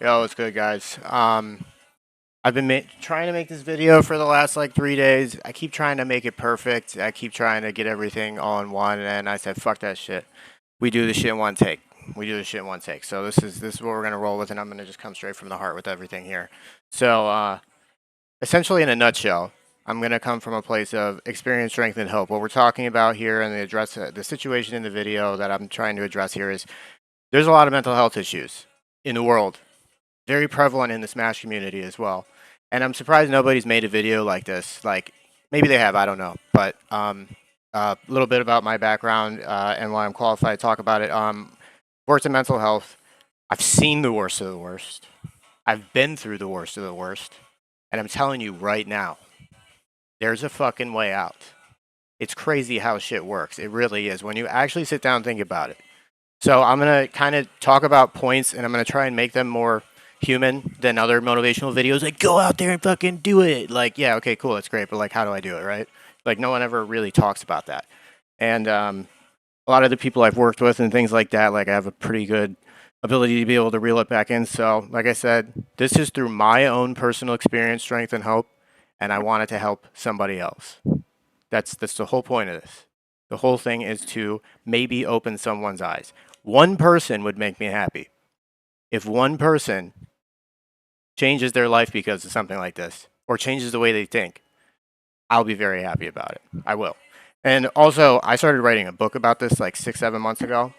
Yo, what's good, guys? I've been trying to make this video for the last like 3 days. I keep trying to make it perfect. I keep trying to get everything all in one, and I said, "Fuck that shit. We do this shit in one take. We do this shit in one take." So this is what we're gonna roll with, and I'm gonna just come straight from the heart with everything here. So, essentially, in a nutshell, I'm gonna come from a place of experience, strength, and hope. What we're talking about here, and the situation in the video that I'm trying to address here is there's a lot of mental health issues in the world, very prevalent in the Smash community as well. And I'm surprised nobody's made a video like this. Like, maybe they have, I don't know. But a little bit about my background and why I'm qualified to talk about it. Worked in mental health. I've seen the worst of the worst. I've been through the worst of the worst. And I'm telling you right now, there's a fucking way out. It's crazy how shit works. It really is. When you actually sit down and think about it. So I'm going to kind of talk about points, and I'm going to try and make them more human than other motivational videos. Like, go out there and fucking do it. Like, yeah, okay, cool, that's great, but like, how do I do it, right? Like, no one ever really talks about that. And a lot of the people I've worked with and things like that, like, I have a pretty good ability to be able to reel it back in. So, like I said, this is through my own personal experience, strength, and hope, and I wanted to help somebody else. That's the whole point of this. The whole thing is to maybe open someone's eyes. One person would make me happy. If one person changes their life because of something like this, or changes the way they think, I'll be very happy about it. I will. And also, I started writing a book about this like 6, 7 months ago.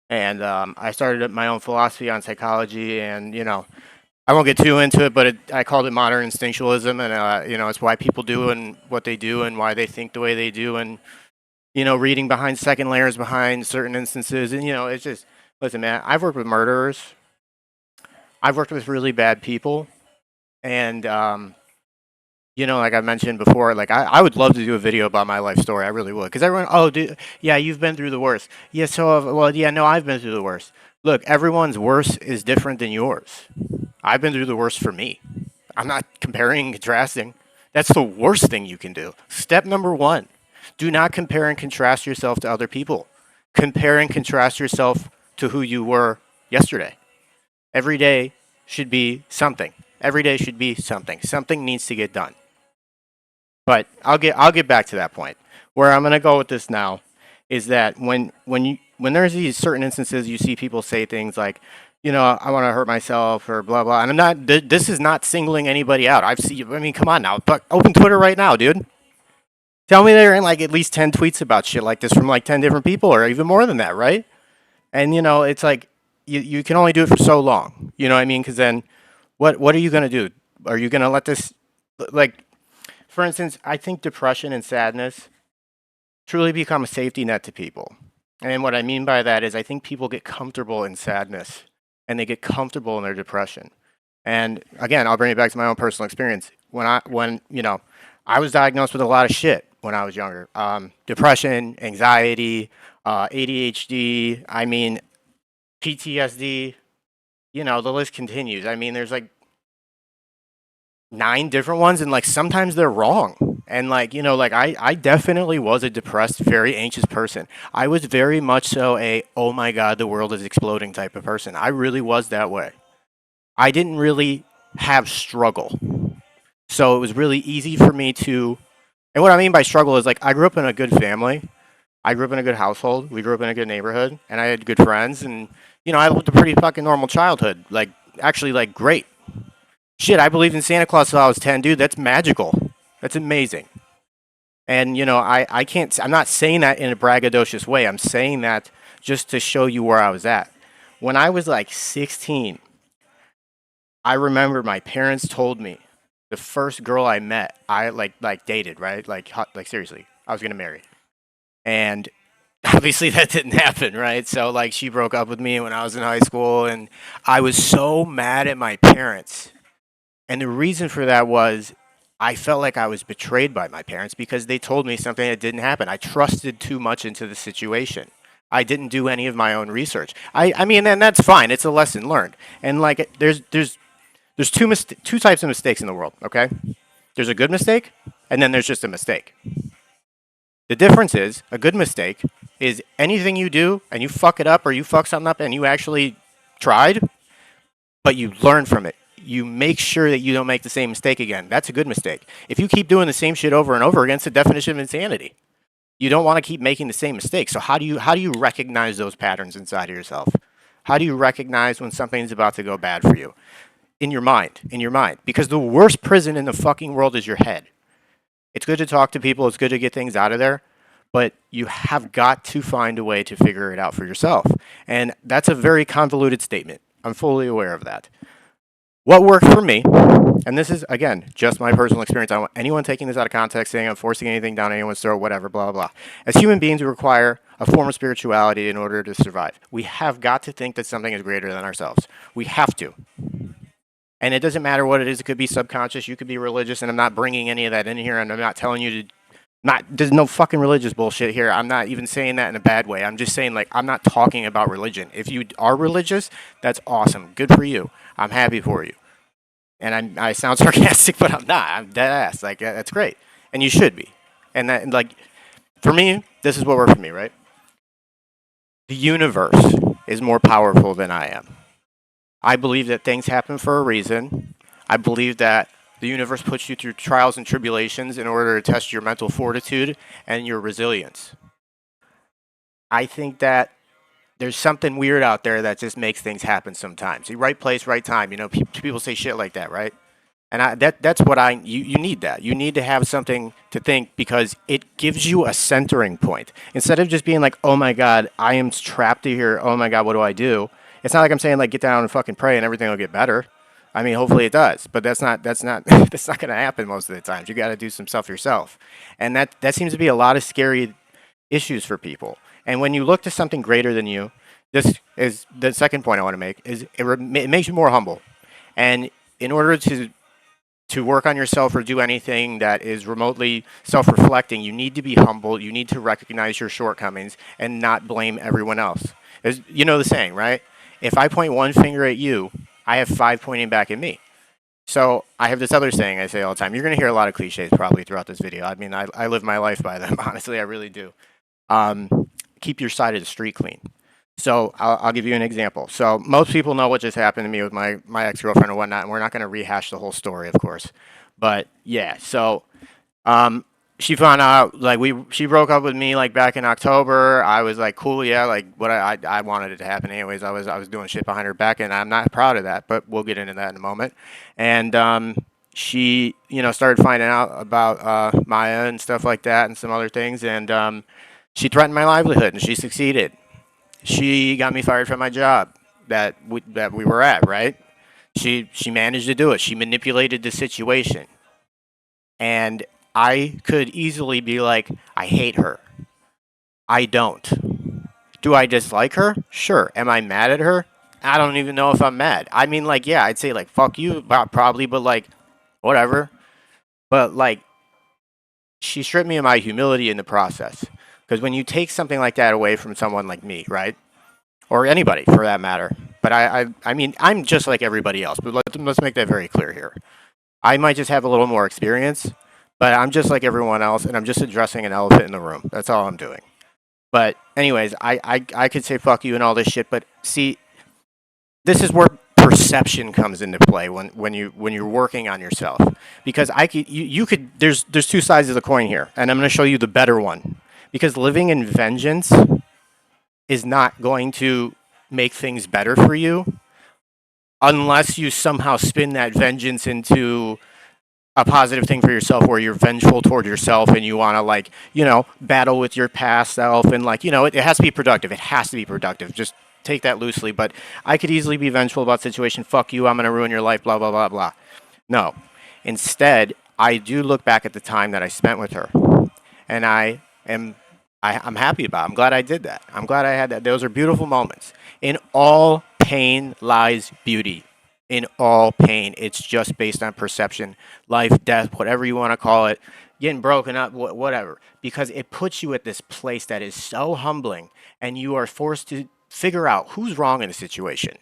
And I started my own philosophy on psychology, and I won't get too into it, but I called it modern instinctualism, and it's why people do and what they do, and why they think the way they do, and reading behind second layers behind certain instances, and it's just listen, man. I've worked with murderers. I've worked with really bad people, and like I mentioned before, like I would love to do a video about my life story. I really would, because everyone, oh, dude, yeah, you've been through the worst. Yeah, well, yeah, no, I've been through the worst. Look, everyone's worst is different than yours. I've been through the worst for me. I'm not comparing and contrasting. That's the worst thing you can do. Step number one: do not compare and contrast yourself to other people. Compare and contrast yourself to who you were yesterday. Every day should be something. Every day should be something. Something needs to get done. But I'll get back to that point. Where I'm going to go with this now is that when there's these certain instances, you see people say things like, I want to hurt myself or blah blah, and I'm not. This is not singling anybody out. I've seen. I mean, come on now. But open Twitter right now, dude. Tell me there ain't like at least 10 tweets about shit like this from like 10 different people, or even more than that, right? And it's like you can only do it for so long. You know what I mean? Because then, what are you gonna do? Are you gonna let this, like, for instance, I think depression and sadness truly become a safety net to people. And what I mean by that is I think people get comfortable in sadness and they get comfortable in their depression. And again, I'll bring it back to my own personal experience. When I was diagnosed with a lot of shit when I was younger. Depression, anxiety, ADHD, I mean, PTSD, the list continues. I mean, there's like 9 different ones, and like sometimes they're wrong. And like, like I definitely was a depressed, very anxious person. I was very much so a, oh my God, the world is exploding type of person. I really was that way. I didn't really have struggle. So it was really easy for me to, and what I mean by struggle is like I grew up in a good family. I grew up in a good household. We grew up in a good neighborhood, and I had good friends, and I lived a pretty fucking normal childhood. Like, actually, like, great. Shit, I believed in Santa Claus till I was 10, dude. That's magical. That's amazing. And I can't. I'm not saying that in a braggadocious way. I'm saying that just to show you where I was at. When I was like 16, I remember my parents told me the first girl I met, I like dated, right? Like seriously, I was gonna marry. And obviously that didn't happen, right? So like she broke up with me when I was in high school, and I was so mad at my parents. And the reason for that was I felt like I was betrayed by my parents because they told me something that didn't happen. I trusted too much into the situation. I didn't do any of my own research. I mean, and that's fine. It's a lesson learned. And like there's two types of mistakes in the world, okay? There's a good mistake, and then there's just a mistake. The difference is a good mistake is anything you do and you fuck it up or you fuck something up and you actually tried, but you learn from it. You make sure that you don't make the same mistake again. That's a good mistake. If you keep doing the same shit over and over again, it's the definition of insanity. You don't want to keep making the same mistakes. So how do you recognize those patterns inside of yourself? How do you recognize when something's about to go bad for you? In your mind. Because the worst prison in the fucking world is your head. It's good to talk to people, it's good to get things out of there, but you have got to find a way to figure it out for yourself. And that's a very convoluted statement. I'm fully aware of that. What worked for me, and this is, again, just my personal experience. I don't want anyone taking this out of context, saying I'm forcing anything down anyone's throat, whatever, blah, blah, blah. As human beings, we require a form of spirituality in order to survive. We have got to think that something is greater than ourselves. We have to. And it doesn't matter what it is. It could be subconscious. You could be religious, and I'm not bringing any of that in here, and I'm not telling you to not. There's no fucking religious bullshit here. I'm not even saying that in a bad way. I'm just saying, like, I'm not talking about religion. If you are religious, that's awesome. Good for you. I'm happy for you. And I sound sarcastic, but I'm not. I'm dead ass. Like, that's great. And you should be. And that, like, for me, this is what worked for me, right? The universe is more powerful than I am. I believe that things happen for a reason. I believe that the universe puts you through trials and tribulations in order to test your mental fortitude and your resilience. I think that there's something weird out there that just makes things happen sometimes. The right place, right time. You know, people say shit like that, right? And that's what you need that. You need to have something to think because it gives you a centering point. Instead of just being like, oh my God, I am trapped here. Oh my God, what do I do? It's not like I'm saying like get down and fucking pray and everything will get better. I mean, hopefully it does, but that's not that's not going to happen most of the times. You got to do some stuff yourself, and that seems to be a lot of scary issues for people. And when you look to something greater than you, this is the second point I want to make is it makes you more humble, and in order to work on yourself or do anything that is remotely self-reflecting, you need to be humble. You need to recognize your shortcomings and not blame everyone else. You know the saying, right? If I point one finger at you, I have five pointing back at me. So I have this other saying I say all the time. You're going to hear a lot of cliches probably throughout this video. I mean, I live my life by them. Honestly, I really do. Keep your side of the street clean. So I'll give you an example. So most people know what just happened to me with my ex-girlfriend and whatnot, and we're not going to rehash the whole story, of course. But yeah, so she found out like she broke up with me like back in October. I was like, cool, yeah, like what I wanted it to happen anyways. I was doing shit behind her back, and I'm not proud of that. But we'll get into that in a moment. And she started finding out about Maya and stuff like that, and some other things, and she threatened my livelihood, and she succeeded. She got me fired from my job that we were at, right? She managed to do it. She manipulated the situation. And I could easily be like, I hate her. I don't. Do I dislike her? Sure. Am I mad at her? I don't even know if I'm mad. I mean, like, yeah, I'd say like fuck you probably, but like whatever. But like she stripped me of my humility in the process. Because when you take something like that away from someone like me, right? Or anybody for that matter. But I mean, I'm just like everybody else. But let's make that very clear here. I might just have a little more experience, but I'm just like everyone else, and I'm just addressing an elephant in the room. That's all I'm doing. But anyways, I could say fuck you and all this shit, but see, this is where perception comes into play when you're working on yourself. Because you could there's two sides of the coin here, and I'm going to show you the better one. Because living in vengeance is not going to make things better for you unless you somehow spin that vengeance into a positive thing for yourself where you're vengeful toward yourself and you want to like, battle with your past self and like, it has to be productive. It has to be productive. Just take that loosely. But I could easily be vengeful about the situation. Fuck you. I'm going to ruin your life. Blah, blah, blah, blah. No. Instead, I do look back at the time that I spent with her and I'm happy about it. I'm glad I did that. I'm glad I had that. Those are beautiful moments. In all pain lies beauty. In all pain. It's just based on perception, life, death, whatever you want to call it, getting broken up, whatever. Because it puts you at this place that is so humbling, and you are forced to figure out who's wrong in the situation.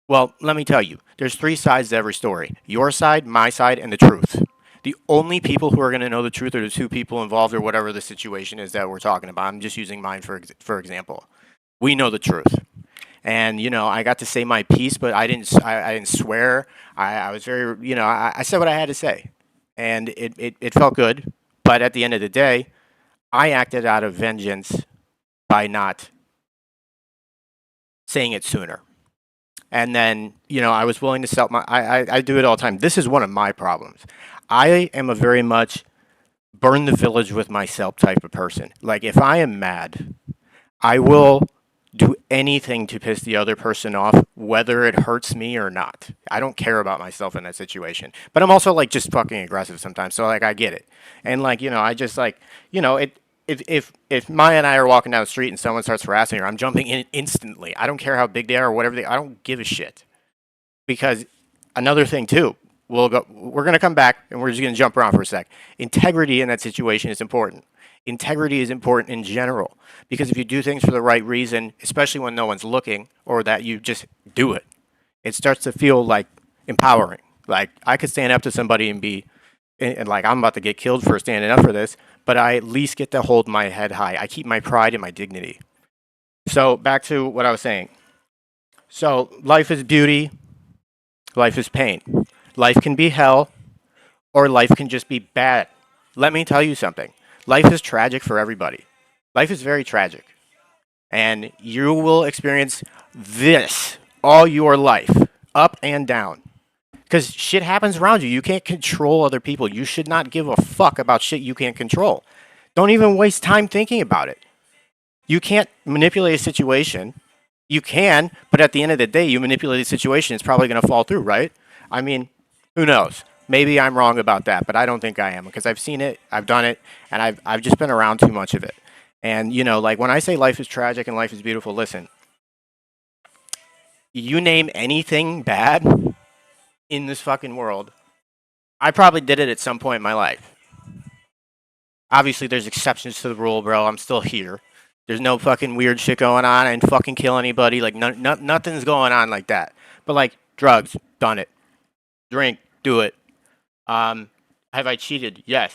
Well, let me tell you, there's three sides to every story. Your side, my side, and the truth. The only people who are going to know the truth are the two people involved or whatever the situation is that we're talking about. I'm just using mine for example. We know the truth. And you know, I got to say my piece, but I didn't swear. I was very, you know, I said what I had to say, and it felt good. But at the end of the day, I acted out of vengeance by not saying it sooner. And then, you know, I was willing to sell my. I do it all the time. This is one of my problems. I am a very much burn the village with myself type of person. Like if I am mad, I will do anything to piss the other person off, whether it hurts me or not. I don't care about myself in that situation. But I'm also like just fucking aggressive sometimes. So like I get it. And like, you know, I just like, you know, it if Maya and I are walking down the street and someone starts harassing her, I'm jumping in instantly. I don't care how big they are or whatever I don't give a shit. Because another thing too, we're going to come back and we're just going to jump around for a sec. Integrity in that situation is important. Integrity is important in general because if you do things for the right reason, especially when no one's looking or that you just do it, it starts to feel like empowering. Like I could stand up to somebody and be and like I'm about to get killed for standing up for this, but I at least get to hold my head high. I keep my pride and my dignity. So back to what I was saying. So life is beauty, life is pain. Life can be hell, or life can just be bad. Let me tell you something. Life is tragic for everybody. Life is very tragic. And you will experience this all your life, up and down. Because shit happens around you. You can't control other people. You should not give a fuck about shit you can't control. Don't even waste time thinking about it. You can't manipulate a situation. You can, but at the end of the day, you manipulate the situation, it's probably going to fall through, right? I mean, who knows? Maybe I'm wrong about that, but I don't think I am because I've seen it, I've done it, and I've just been around too much of it. And you know, like when I say life is tragic and life is beautiful, listen, you name anything bad in this fucking world, I probably did it at some point in my life. Obviously, there's exceptions to the rule, bro. I'm still here. There's no fucking weird shit going on. I didn't fucking kill anybody. Like, nothing's going on like that. But, like, drugs, done it. Drink, do it. Have I cheated? Yes.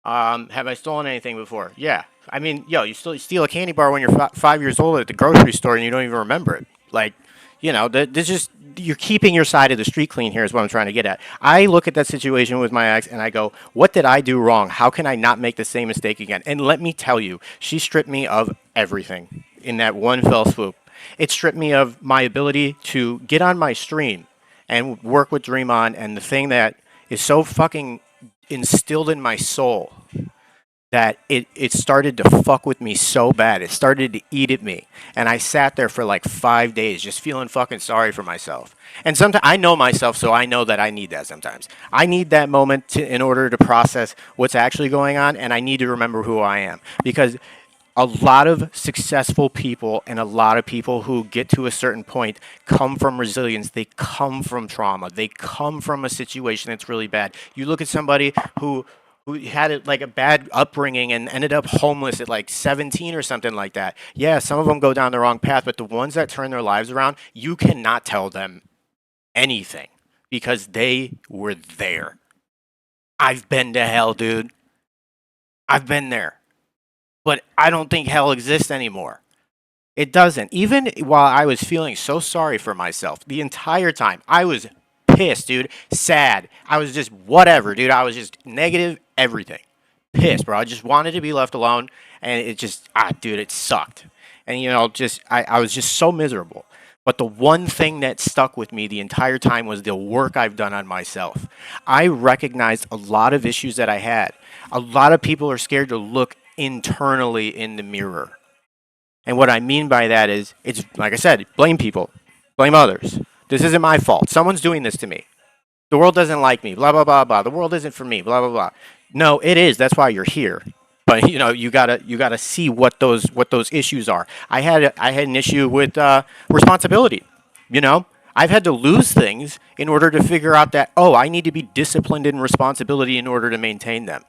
Have I stolen anything before? Yeah. I mean, yo, you still steal a candy bar when you're 5 years old at the grocery store and you don't even remember it. Like, you know, this just you're keeping your side of the street clean here is what I'm trying to get at. I look at that situation with my ex and I go, what did I do wrong? How can I not make the same mistake again? And let me tell you, she stripped me of everything in that one fell swoop. It stripped me of my ability to get on my stream and work with Dream On, and the thing that is so fucking instilled in my soul that it started to fuck with me so bad. It started to eat at me. And I sat there for like 5 days just feeling fucking sorry for myself. And sometimes I know myself, so I know that I need that sometimes. I need that moment in order to process what's actually going on, and I need to remember who I am. Because a lot of successful people and a lot of people who get to a certain point come from resilience. They come from trauma. They come from a situation that's really bad. You look at somebody who had like a bad upbringing and ended up homeless at like 17 or something like that. Yeah, some of them go down the wrong path, but the ones that turn their lives around, you cannot tell them anything because they were there. I've been to hell, dude. I've been there. But I don't think hell exists anymore. It doesn't. Even while I was feeling so sorry for myself the entire time, I was pissed, dude. Sad. I was just whatever, dude. I was just negative everything. Pissed, bro. I just wanted to be left alone, and it just, dude, it sucked. And, you know, I was just so miserable. But the one thing that stuck with me the entire time was the work I've done on myself. I recognized a lot of issues that I had. A lot of people are scared to look internally in the mirror. And what I mean by that is, it's like I said, blame people, blame others. This isn't my fault. Someone's doing this to me. The world doesn't like me. Blah blah blah blah. The world isn't for me. Blah blah blah. No, it is. That's why you're here. But you know, you gotta see what those issues are. I had an issue with responsibility. You know, I've had to lose things in order to figure out that I need to be disciplined in responsibility in order to maintain them.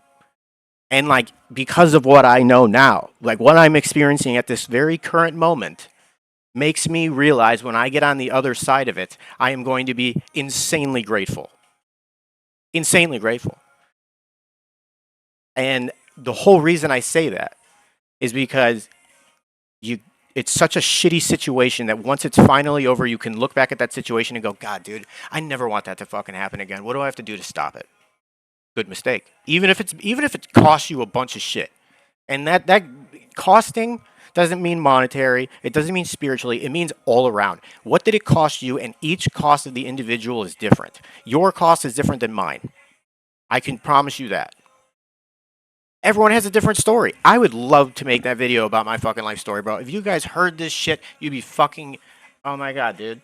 And like because of what I know now, like what I'm experiencing at this very current moment, makes me realize when I get on the other side of it, I am going to be insanely grateful. Insanely grateful. And the whole reason I say that is because you it's such a shitty situation that once it's finally over, you can look back at that situation and go, God, dude, I never want that to fucking happen again. What do I have to do to stop it? Good mistake. Even if it costs you a bunch of shit, and that costing doesn't mean monetary. It doesn't mean spiritually. It means all around. What did it cost you? And each cost of the individual is different. Your cost is different than mine. I can promise you that. Everyone has a different story. I would love to make that video about my fucking life story, bro. If you guys heard this shit, you'd be fucking, oh my God, dude.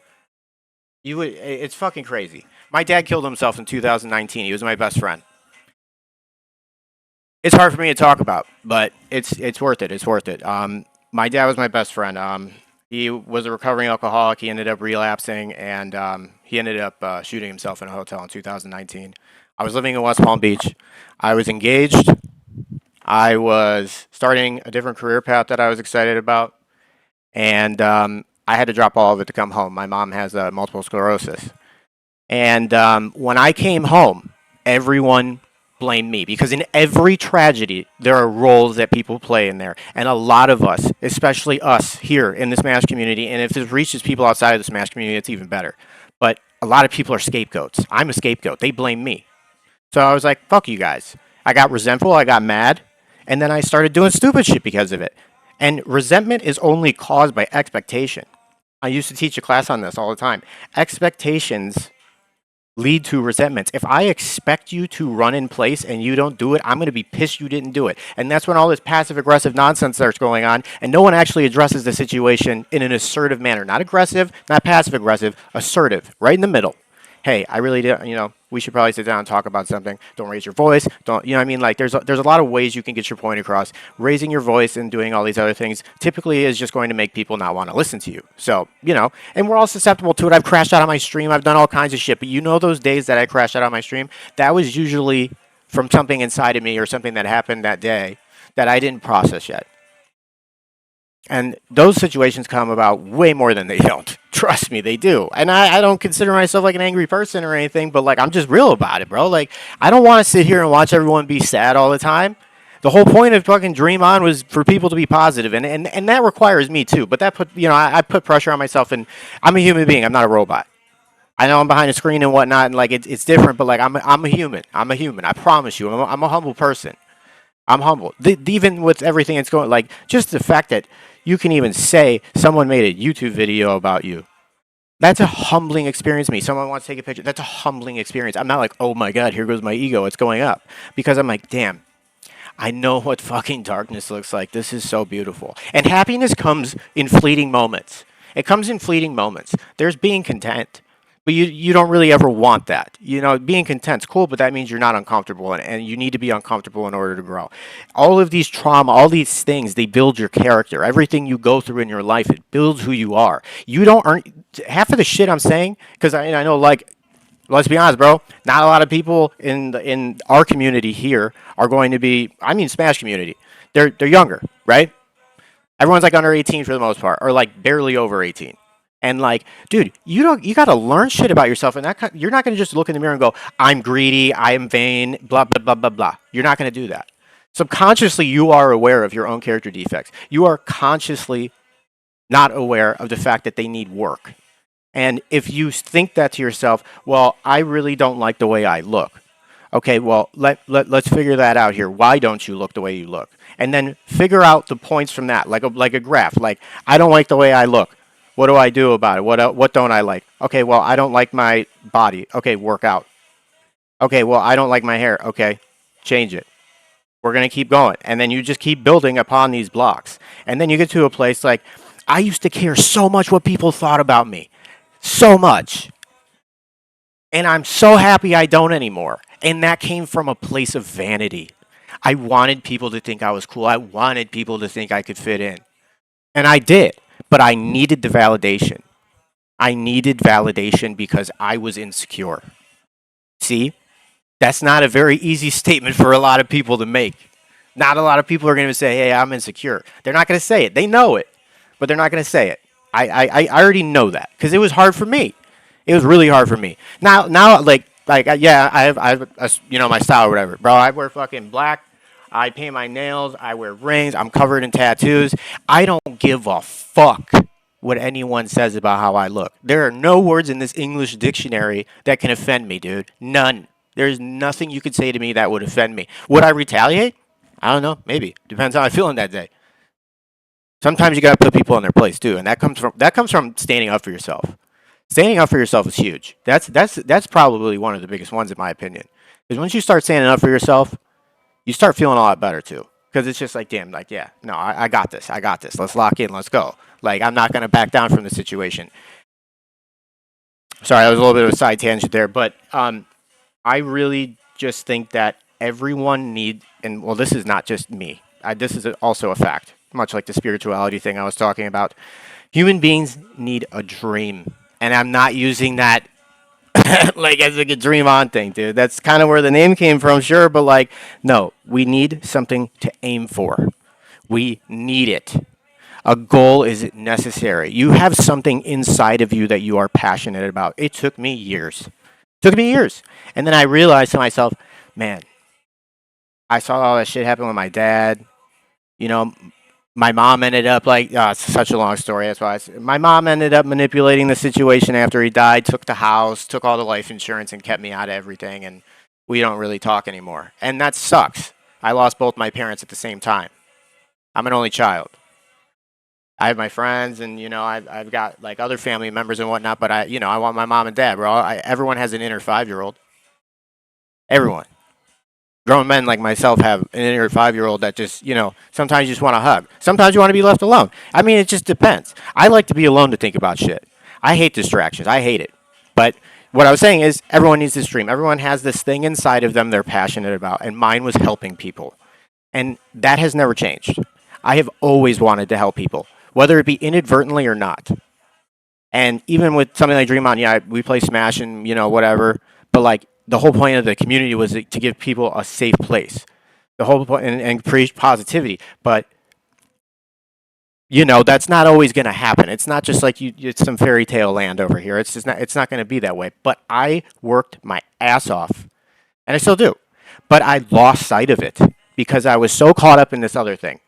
You would, it's fucking crazy. My dad killed himself in 2019. He was my best friend. It's hard for me to talk about, but it's worth it. It's worth it. My dad was my best friend. He was a recovering alcoholic. He ended up relapsing, and he ended up shooting himself in a hotel in 2019. I was living in West Palm Beach. I was engaged. I was starting a different career path that I was excited about, and I had to drop all of it to come home. My mom has multiple sclerosis, and when I came home, everyone blamed me because in every tragedy there are roles that people play in there, and a lot of us, especially us here in the Smash community, and if this reaches people outside of the Smash community, it's even better. But a lot of people are scapegoats. I'm a scapegoat. They blame me. So I was like, fuck you guys. I got resentful. I got mad. And then I started doing stupid shit because of it. And resentment is only caused by expectation. I used to teach a class on this all the time. Expectations lead to resentments. If I expect you to run in place and you don't do it, I'm going to be pissed you didn't do it. And that's when all this passive aggressive nonsense starts going on, and no one actually addresses the situation in an assertive manner. Not aggressive, not passive aggressive, assertive, right in the middle. Hey, I really do, we should probably sit down and talk about something. Don't raise your voice. Don't, you know what I mean? Like, there's a lot of ways you can get your point across. Raising your voice and doing all these other things typically is just going to make people not want to listen to you. So, and we're all susceptible to it. I've crashed out on my stream. I've done all kinds of shit. But those days that I crashed out on my stream, that was usually from something inside of me or something that happened that day that I didn't process yet. And those situations come about way more than they don't. Trust me, they do. And I don't consider myself like an angry person or anything, but like I'm just real about it, bro. Like I don't want to sit here and watch everyone be sad all the time. The whole point of fucking Dream On was for people to be positive, and that requires me too. But that put I put pressure on myself, and I'm a human being. I'm not a robot. I know I'm behind a screen and whatnot, and like it's different, but like I'm a human. I'm a human. I promise you, I'm a humble person. I'm humble. Even with everything that's going, like just the fact that you can even say someone made a YouTube video about you. That's a humbling experience to me. Someone wants to take a picture. That's a humbling experience. I'm not like, oh my God, here goes my ego. It's going up. Because I'm like, damn, I know what fucking darkness looks like. This is so beautiful. And happiness comes in fleeting moments. It comes in fleeting moments. There's being content. But you don't really ever want that. Being content's cool, but that means you're not uncomfortable, and you need to be uncomfortable in order to grow. All of these trauma, all these things, they build your character. Everything you go through in your life, it builds who you are. You don't earn half of the shit I'm saying, because I know, like, let's be honest, bro, not a lot of people in our community here are going to be, Smash community. They're younger, right? Everyone's like under 18 for the most part, or like barely over 18. And like, dude, you got to learn shit about yourself, and you're not going to just look in the mirror and go, I'm greedy, I am vain, blah, blah, blah, blah, blah. You're not going to do that. Subconsciously, you are aware of your own character defects. You are consciously not aware of the fact that they need work. And if you think that to yourself, well, I really don't like the way I look. Okay, well, let's figure that out here. Why don't you look the way you look? And then figure out the points from that, like a graph. Like, I don't like the way I look. What do I do about it? What don't I like? Okay, well, I don't like my body. Okay, work out. Okay, well, I don't like my hair. Okay, change it. We're going to keep going. And then you just keep building upon these blocks. And then you get to a place like, I used to care so much what people thought about me. So much. And I'm so happy I don't anymore. And that came from a place of vanity. I wanted people to think I was cool. I wanted people to think I could fit in. And I did. But I needed the validation. I needed validation because I was insecure. See? That's not a very easy statement for a lot of people to make. Not a lot of people are going to say, hey, I'm insecure. They're not going to say it. They know it, but they're not going to say it. I already know that because it was hard for me. It was really hard for me. Now, like, yeah, I have my style or whatever. Bro, I wear fucking black. I paint my nails. I wear rings. I'm covered in tattoos. I don't give a fuck what anyone says about how I look. There are no words in this English dictionary that can offend me, dude. None. There's nothing you could say to me that would offend me. Would I retaliate? I don't know. Maybe. Depends how I'm feeling that day. Sometimes you gotta put people in their place too, and that comes from standing up for yourself. Standing up for yourself is huge. That's probably one of the biggest ones in my opinion. Because once you start standing up for yourself, you start feeling a lot better too. Because it's just like, damn, like, yeah, no, I got this. I got this. Let's lock in. Let's go. Like, I'm not going to back down from the situation. Sorry, that was a little bit of a side tangent there. But I really just think that everyone needs, and well, this is not just me. This is also a fact, much like the spirituality thing I was talking about. Human beings need a dream. And I'm not using that like as like a dream on thing, dude. That's kind of where the name came from, sure, but like, no, we need something to aim for. We need it. A goal is necessary. You have something inside of you that you are passionate about. It took me years. Took me years. And then I realized to myself, man, I saw all that shit happen with my dad. You know, my mom ended up like, oh, it's such a long story. That's why my mom ended up manipulating the situation after he died, took the house, took all the life insurance, and kept me out of everything. And we don't really talk anymore. And that sucks. I lost both my parents at the same time. I'm an only child. I have my friends, and I've got like other family members and whatnot. But I want my mom and dad. Everyone has an inner 5-year-old. Everyone. Grown men like myself have an inner 5-year-old that just, sometimes you just want to hug. Sometimes you want to be left alone. I mean, it just depends. I like to be alone to think about shit. I hate distractions. I hate it. But what I was saying is everyone needs this dream. Everyone has this thing inside of them they're passionate about. And mine was helping people. And that has never changed. I have always wanted to help people, whether it be inadvertently or not. And even with something like Dream On, yeah, we play Smash and, whatever. But like, the whole point of the community was to give people a safe place. The whole point and preach positivity. But that's not always going to happen. It's not just like it's some fairy tale land over here. It's just not. It's not going to be that way. But I worked my ass off, and I still do. But I lost sight of it because I was so caught up in this other thing,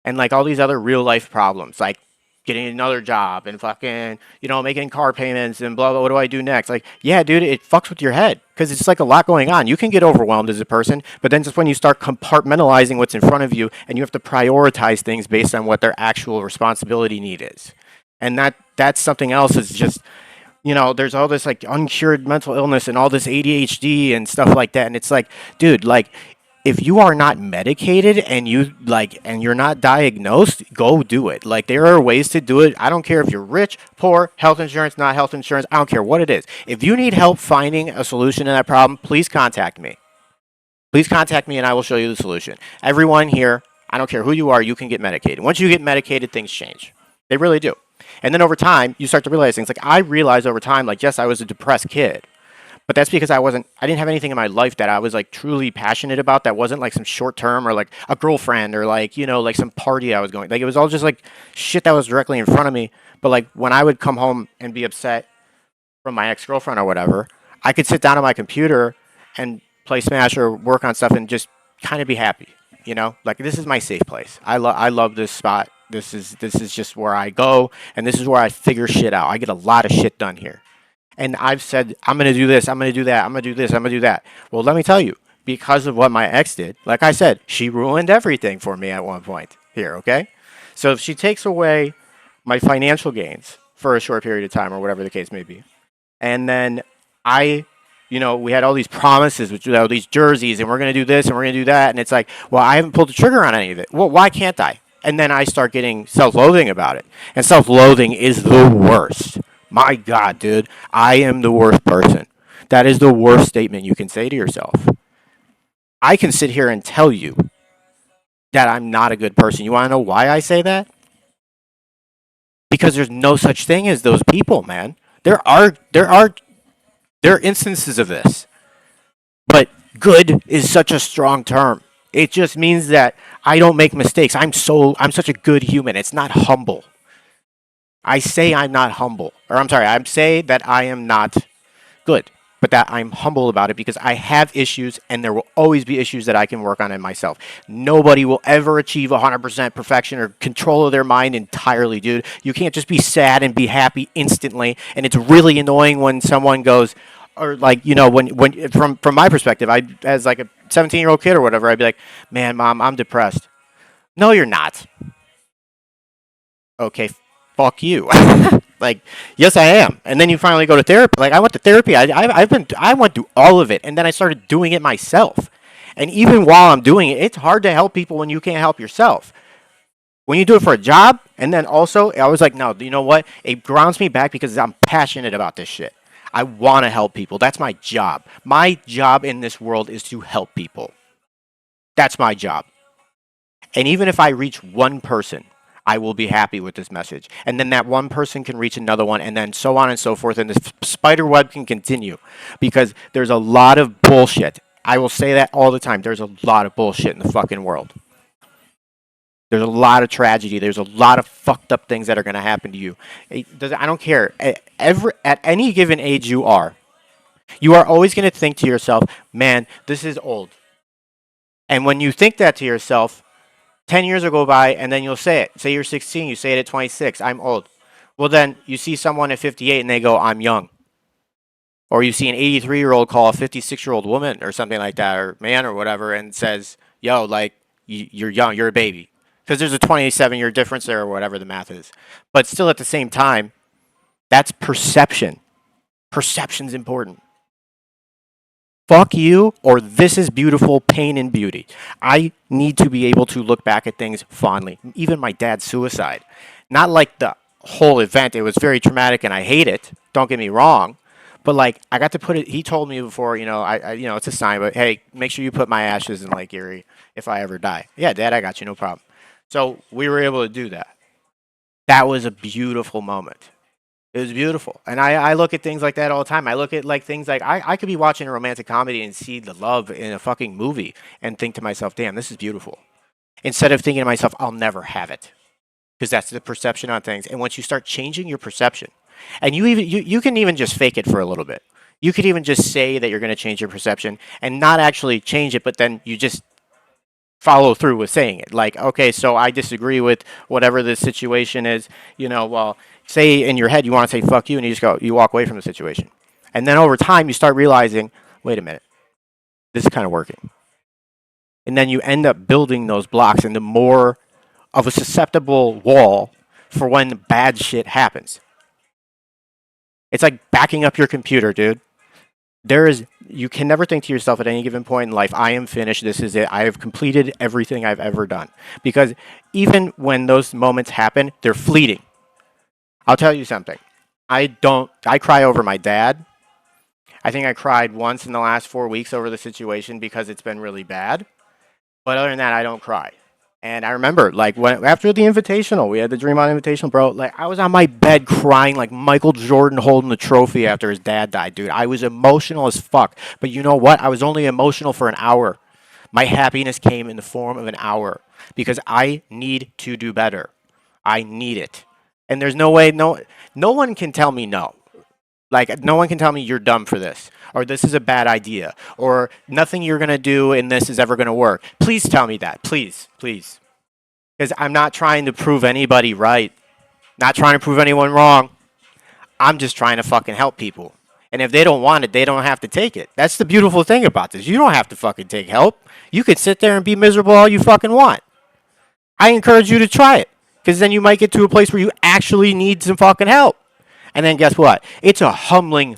and like all these other real life problems, like getting another job and fucking, making car payments and blah, blah, what do I do next? Like, yeah, dude, it fucks with your head because it's like a lot going on. You can get overwhelmed as a person, but then just when you start compartmentalizing what's in front of you and you have to prioritize things based on what their actual responsibility need is. And that's something else is just, there's all this like uncured mental illness and all this ADHD and stuff like that. And it's like, dude, like, if you are not medicated and you're not diagnosed, go do it. Like, there are ways to do it. I don't care if you're rich, poor, health insurance, not health insurance. I don't care what it is. If you need help finding a solution to that problem, please contact me. Please contact me and I will show you the solution. Everyone here, I don't care who you are, you can get medicated. Once you get medicated, things change. They really do. And then over time, you start to realize things. Like, I realized over time, like, yes, I was a depressed kid. But that's because I didn't have anything in my life that I was like truly passionate about that wasn't like some short term or like a girlfriend or like, like some party I was going. Like, it was all just like shit that was directly in front of me. But like when I would come home and be upset from my ex-girlfriend or whatever, I could sit down on my computer and play Smash or work on stuff and just kind of be happy. Like, this is my safe place. I love this spot. This is just where I go, and this is where I figure shit out. I get a lot of shit done here. And I've said, I'm going to do this, I'm going to do that, I'm going to do this, I'm going to do that. Well, let me tell you, because of what my ex did, like I said, she ruined everything for me at one point here, okay? So if she takes away my financial gains for a short period of time or whatever the case may be, and then we had all these promises, with these jerseys, and we're going to do this and we're going to do that, and it's like, well, I haven't pulled the trigger on any of it. Well, why can't I? And then I start getting self-loathing about it. And self-loathing is the worst. My God, dude, I am the worst person. That is the worst statement you can say to yourself. I can sit here and tell you that I'm not a good person. You want to know why I say that? Because there's no such thing as those people, man. There are instances of this. But good is such a strong term. It just means that I don't make mistakes. I'm such a good human. It's not humble. I say I'm not humble. Or I'm sorry, I say that I am not good. but that I'm humble about it because I have issues and there will always be issues that I can work on in myself. Nobody will ever achieve 100% perfection or control of their mind entirely, dude. You can't just be sad and be happy instantly. And it's really annoying when someone goes, or like, you know, when from my perspective, I, as like a 17-year-old kid or whatever, I'd be like, man, mom, I'm depressed. No, you're not. Okay, fuck you. Like, yes, I am. And then you finally go to therapy. Like, I went to therapy. I went through all of it, and then I started doing it myself. And even while I'm doing it, it's hard to help people when you can't help yourself. When you do it for a job, and then also, I was like, no, you know what? It grounds me back because I'm passionate about this shit. I want to help people. That's my job. My job in this world is to help people. That's my job. And even if I reach one person, I will be happy with this message. And then that one person can reach another one, and then so on and so forth. And this spider web can continue because there's a lot of bullshit. I will say that all the time. There's a lot of bullshit in the fucking world. There's a lot of tragedy. There's a lot of fucked up things that are going to happen to you. I don't care. At any given age you are always going to think to yourself, man, this is old. And when you think that to yourself, 10 years will go by, and then you'll say it. Say you're 16, you say it at 26, I'm old. Well, then you see someone at 58 and they go, I'm young. Or you see an 83-year-old call a 56-year-old woman or something like that, or man or whatever, and says, yo, like, you're young, you're a baby. Because there's a 27-year difference there or whatever the math is. But still at the same time, that's perception. Perception's important. Fuck you, or this is beautiful, pain and beauty. I need to be able to look back at things fondly. Even my dad's suicide. Not like the whole event, it was very traumatic and I hate it. Don't get me wrong. But like I got to put it he told me before, you know, I you know, it's a sign, but hey, make sure you put my ashes in Lake Erie if I ever die. Yeah, Dad, I got you, no problem. So we were able to do that. That was a beautiful moment. It was beautiful. And I look at things like that all the time. I look at like things like I could be watching a romantic comedy and see the love in a fucking movie and think to myself, damn, this is beautiful. Instead of thinking to myself, I'll never have it. Because that's the perception on things. And once you start changing your perception, and you can even just fake it for a little bit. You could even just say that you're going to change your perception and not actually change it, but then you just follow through with saying it. Like, okay, so I disagree with whatever the situation is. You know, well, say in your head you want to say fuck you, and you walk away from the situation, and then over time you start realizing, wait a minute, this is kind of working, and then you end up building those blocks into more of a susceptible wall for when bad shit happens. It's like backing up your computer, dude. You can never think to yourself at any given point in life, I am finished, this is it, I have completed everything I've ever done. Because even when those moments happen, they're fleeting. I'll tell you something. I cry over my dad. I think I cried once in the last 4 weeks over the situation because it's been really bad. But other than that, I don't cry. And I remember, like, after the Invitational, we had the Dream On Invitational, bro. Like, I was on my bed crying like Michael Jordan holding the trophy after his dad died, dude. I was emotional as fuck. But you know what? I was only emotional for an hour. My happiness came in the form of an hour because I need to do better. I need it. And there's no way, no one can tell me no. Like, no one can tell me you're dumb for this, or this is a bad idea, or nothing you're going to do in this is ever going to work. Please tell me that. Please, please. Because I'm not trying to prove anybody right, not trying to prove anyone wrong. I'm just trying to fucking help people. And if they don't want it, they don't have to take it. That's the beautiful thing about this. You don't have to fucking take help. You could sit there and be miserable all you fucking want. I encourage you to try it, because then you might get to a place where you actually need some fucking help. And then guess what? It's a humbling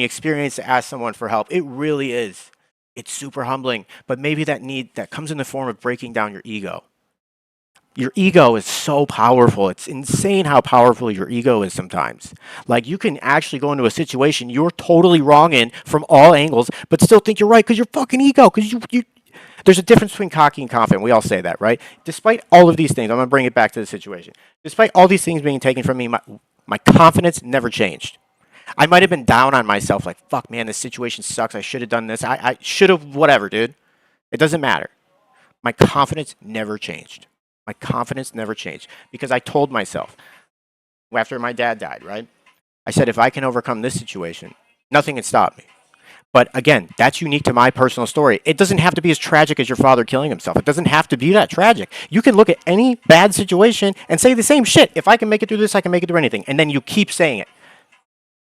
experience to ask someone for help. It really is. It's super humbling. But maybe that comes in the form of breaking down your ego. Your ego is so powerful. It's insane how powerful your ego is sometimes. Like, you can actually go into a situation you're totally wrong in from all angles, but still think you're right because your fucking ego. Because there's a difference between cocky and confident. We all say that, right? Despite all of these things, I'm going to bring it back to the situation. Despite all these things being taken from me, my confidence never changed. I might have been down on myself, like, fuck, man, this situation sucks. I should have done this. I should have whatever, dude. It doesn't matter. My confidence never changed. My confidence never changed because I told myself after my dad died, right? I said, if I can overcome this situation, nothing can stop me. But again, that's unique to my personal story. It doesn't have to be as tragic as your father killing himself. It doesn't have to be that tragic. You can look at any bad situation and say the same shit. If I can make it through this, I can make it through anything. And then you keep saying it.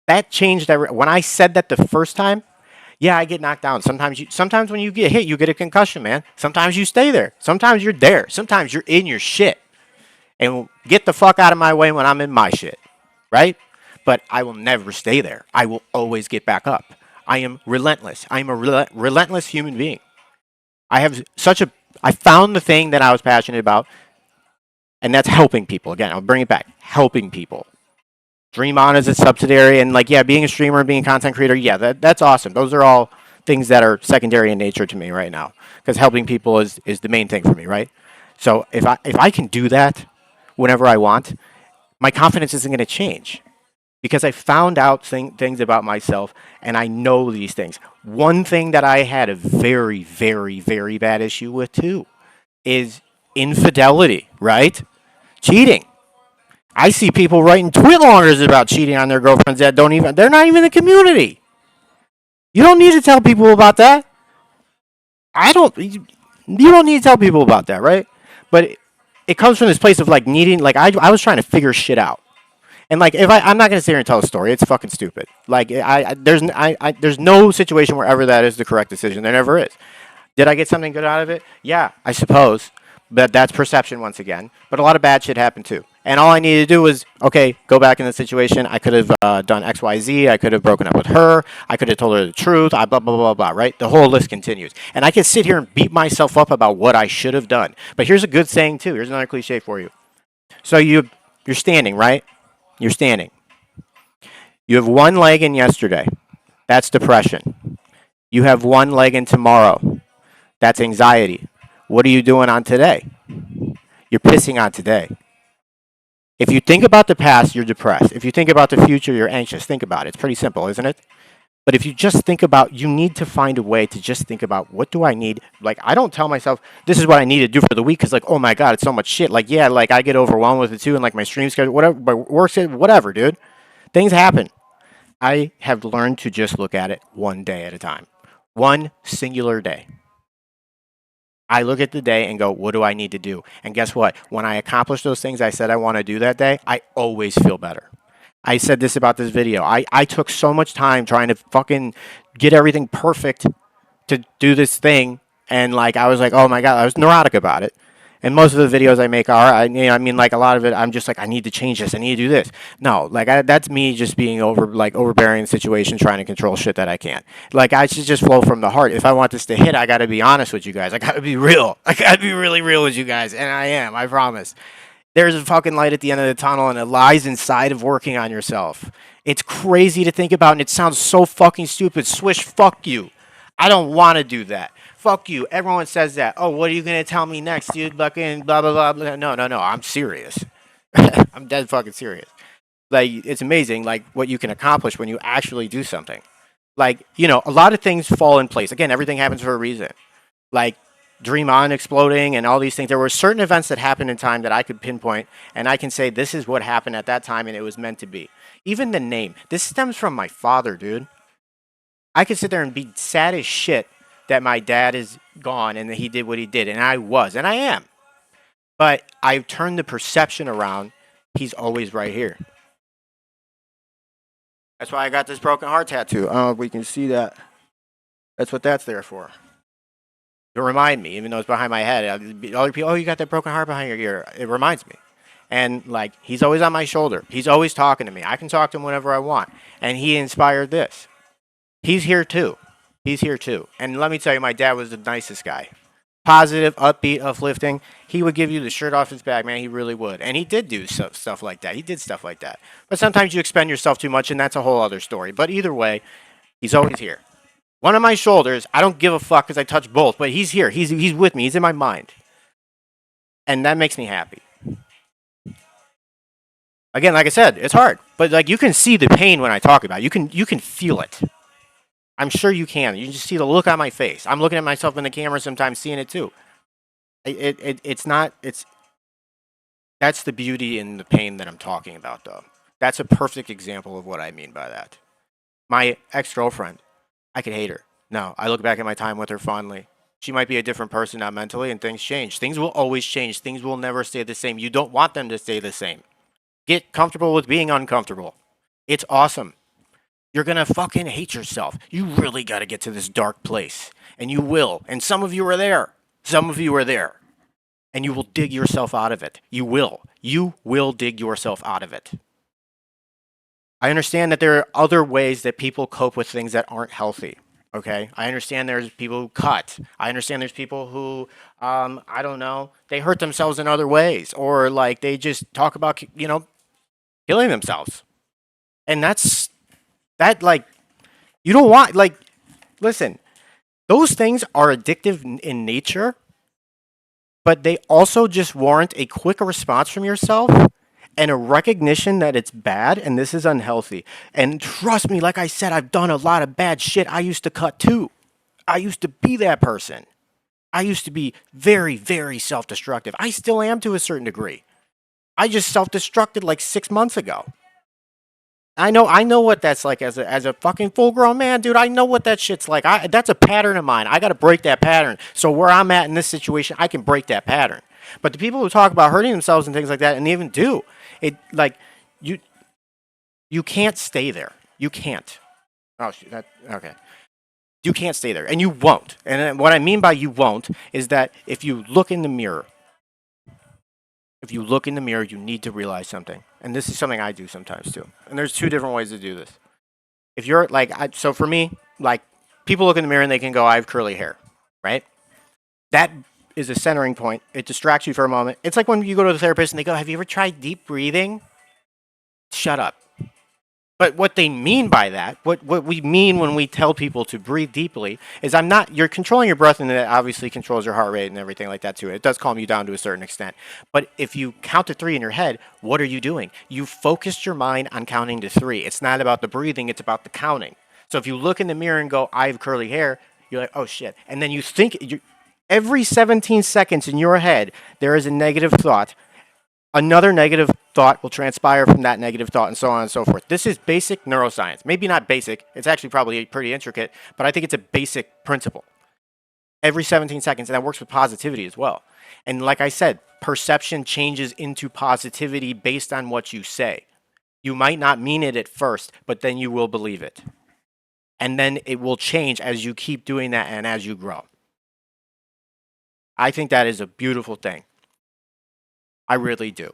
That changed when I said that the first time. Yeah, I get knocked down. Sometimes when you get hit, you get a concussion, man. Sometimes you stay there. Sometimes you're there. Sometimes you're in your shit. And get the fuck out of my way when I'm in my shit, right? But I will never stay there. I will always get back up. I am relentless. I am a relentless human being. I found the thing that I was passionate about, and that's helping people. Again, I'll bring it back. Helping people. Dream On is a subsidiary, and like, yeah, being a streamer and being a content creator, yeah, that's awesome. Those are all things that are secondary in nature to me right now, because helping people is the main thing for me, right? So if I can do that whenever I want, my confidence isn't going to change because I found out things about myself and I know these things. One thing that I had a very, very, very bad issue with too is infidelity, right? Cheating. I see people writing tweet launders about cheating on their girlfriends that they're not even in the community. You don't need to tell people about that. You don't need to tell people about that, right? But it comes from this place of like needing, like I was trying to figure shit out. And like, I'm not gonna sit here and tell a story. It's fucking stupid. Like, there's no situation where ever that is the correct decision. There never is. Did I get something good out of it? Yeah, I suppose. But that's perception once again. But a lot of bad shit happened too. And all I needed to do was, okay, go back in the situation. I could have done X, Y, Z. I could have broken up with her. I could have told her the truth. Blah, blah, blah, blah, right? The whole list continues. And I can sit here and beat myself up about what I should have done. But here's a good saying too. Here's another cliche for you. So you're standing, right? You're standing. You have one leg in yesterday. That's depression. You have one leg in tomorrow. That's anxiety. What are you doing on today? You're pissing on today. If you think about the past, you're depressed. If you think about the future, you're anxious. Think about it. It's pretty simple, isn't it? But if you just think about, you need to find a way to just think about, what do I need? Like, I don't tell myself, this is what I need to do for the week, because, like, oh my God, it's so much shit. Like, yeah, like, I get overwhelmed with it too, and, like, my stream schedule, whatever, my work schedule, whatever, dude. Things happen. I have learned to just look at it one day at a time. One singular day. I look at the day and go, what do I need to do? And guess what? When I accomplish those things I said I want to do that day, I always feel better. I said this about this video. I took so much time trying to fucking get everything perfect to do this thing. And like, I was like, oh my God, I was neurotic about it. And most of the videos I make are, I mean, like a lot of it, I'm just like, I need to change this. I need to do this. No, like that's me just being overbearing in the situation, trying to control shit that I can't. Like, I should just flow from the heart. If I want this to hit, I got to be honest with you guys. I got to be real. I got to be really real with you guys. And I am, I promise. There's a fucking light at the end of the tunnel, and it lies inside of working on yourself. It's crazy to think about, and it sounds so fucking stupid. Swish, fuck you. I don't want to do that. Fuck you. Everyone says that. Oh, what are you going to tell me next, dude? Fucking blah, blah, blah, blah. No. I'm serious. I'm dead fucking serious. Like, it's amazing, like, what you can accomplish when you actually do something. Like, a lot of things fall in place. Again, everything happens for a reason. Like, Dream On exploding and all these things. There were certain events that happened in time that I could pinpoint, and I can say this is what happened at that time, and it was meant to be. Even the name. This stems from my father, dude. I could sit there and be sad as shit that my dad is gone and that he did what he did, and I was, and I am. But I've turned the perception around. He's always right here. That's why I got this broken heart tattoo. I don't know if we can see that. That's what that's there for. To remind me, even though it's behind my head. Other people, oh, you got that broken heart behind your ear. It reminds me. And, like, he's always on my shoulder. He's always talking to me. I can talk to him whenever I want. And he inspired this. He's here, too. He's here, too. And let me tell you, my dad was the nicest guy. Positive, upbeat, uplifting. He would give you the shirt off his back, man. He really would. And he did do stuff like that. He did stuff like that. But sometimes you expend yourself too much, and that's a whole other story. But either way, he's always here. One on my shoulders. I don't give a fuck because I touch both. But he's here. He's with me. He's in my mind. And that makes me happy. Again, like I said, it's hard. But, like, you can see the pain when I talk about it. You can feel it. I'm sure you can. You just see the look on my face. I'm looking at myself in the camera sometimes, seeing it too. It's not. That's the beauty in the pain that I'm talking about, though. That's a perfect example of what I mean by that. My ex-girlfriend. I could hate her. No, I look back at my time with her fondly. She might be a different person now mentally, and things change. Things will always change. Things will never stay the same. You don't want them to stay the same. Get comfortable with being uncomfortable. It's awesome. You're gonna fucking hate yourself. You really gotta get to this dark place. And you will. And some of you are there. Some of you are there. And you will dig yourself out of it. You will. You will dig yourself out of it. I understand that there are other ways that people cope with things that aren't healthy. Okay, I understand there's people who cut. I understand there's people who, I don't know, they hurt themselves in other ways, or like they just talk about, killing themselves. And like, you don't want, like, listen, those things are addictive in nature, but they also just warrant a quick response from yourself and a recognition that it's bad and this is unhealthy. And trust me, like I said, I've done a lot of bad shit. I used to cut too. I used to be that person. I used to be very, very self-destructive. I still am to a certain degree. I just self-destructed like 6 months ago. I know what that's like as a fucking full-grown man, dude. I know what that shit's like. That's a pattern of mine. I got to break that pattern. So where I'm at in this situation, I can break that pattern. But the people who talk about hurting themselves and things like that, and they even do, it like you can't stay there. You can't. Oh shit. Okay. You can't stay there, and you won't. And what I mean by you won't is that if you look in the mirror, you need to realize something. And this is something I do sometimes too. And there's two different ways to do this. If you're like, so for me, like, people look in the mirror and they can go, I have curly hair, right? That is a centering point. It distracts you for a moment. It's like when you go to the therapist and they go, have you ever tried deep breathing? Shut up. But what they mean by that, what we mean when we tell people to breathe deeply, is you're controlling your breath, and that obviously controls your heart rate and everything like that too. It does calm you down to a certain extent. But if you count to 3 in your head, what are you doing? You focused your mind on counting to 3. It's not about the breathing, it's about the counting. So if you look in the mirror and go, I have curly hair, you're like, oh shit. And then you think, every 17 seconds in your head, there is a negative thought. Another negative thought will transpire from that negative thought, and so on and so forth. This is basic neuroscience. Maybe not basic. It's actually probably pretty intricate, but I think it's a basic principle. Every 17 seconds, and that works with positivity as well. And like I said, perception changes into positivity based on what you say. You might not mean it at first, but then you will believe it. And then it will change as you keep doing that and as you grow. I think that is a beautiful thing. I really do.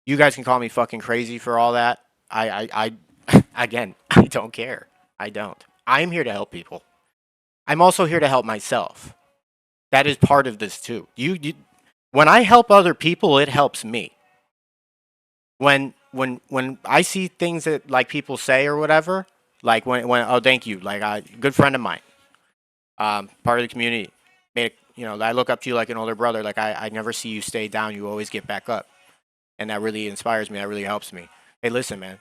You guys can call me fucking crazy for all that. Again, I don't care. I don't. I'm here to help people. I'm also here to help myself. That is part of this too. When I help other people, it helps me. When I see things that like people say or whatever, like when oh thank you, like a good friend of mine, part of the community, I look up to you like an older brother. Like I never see you stay down. You always get back up. And that really inspires me. That really helps me. Hey, listen, man.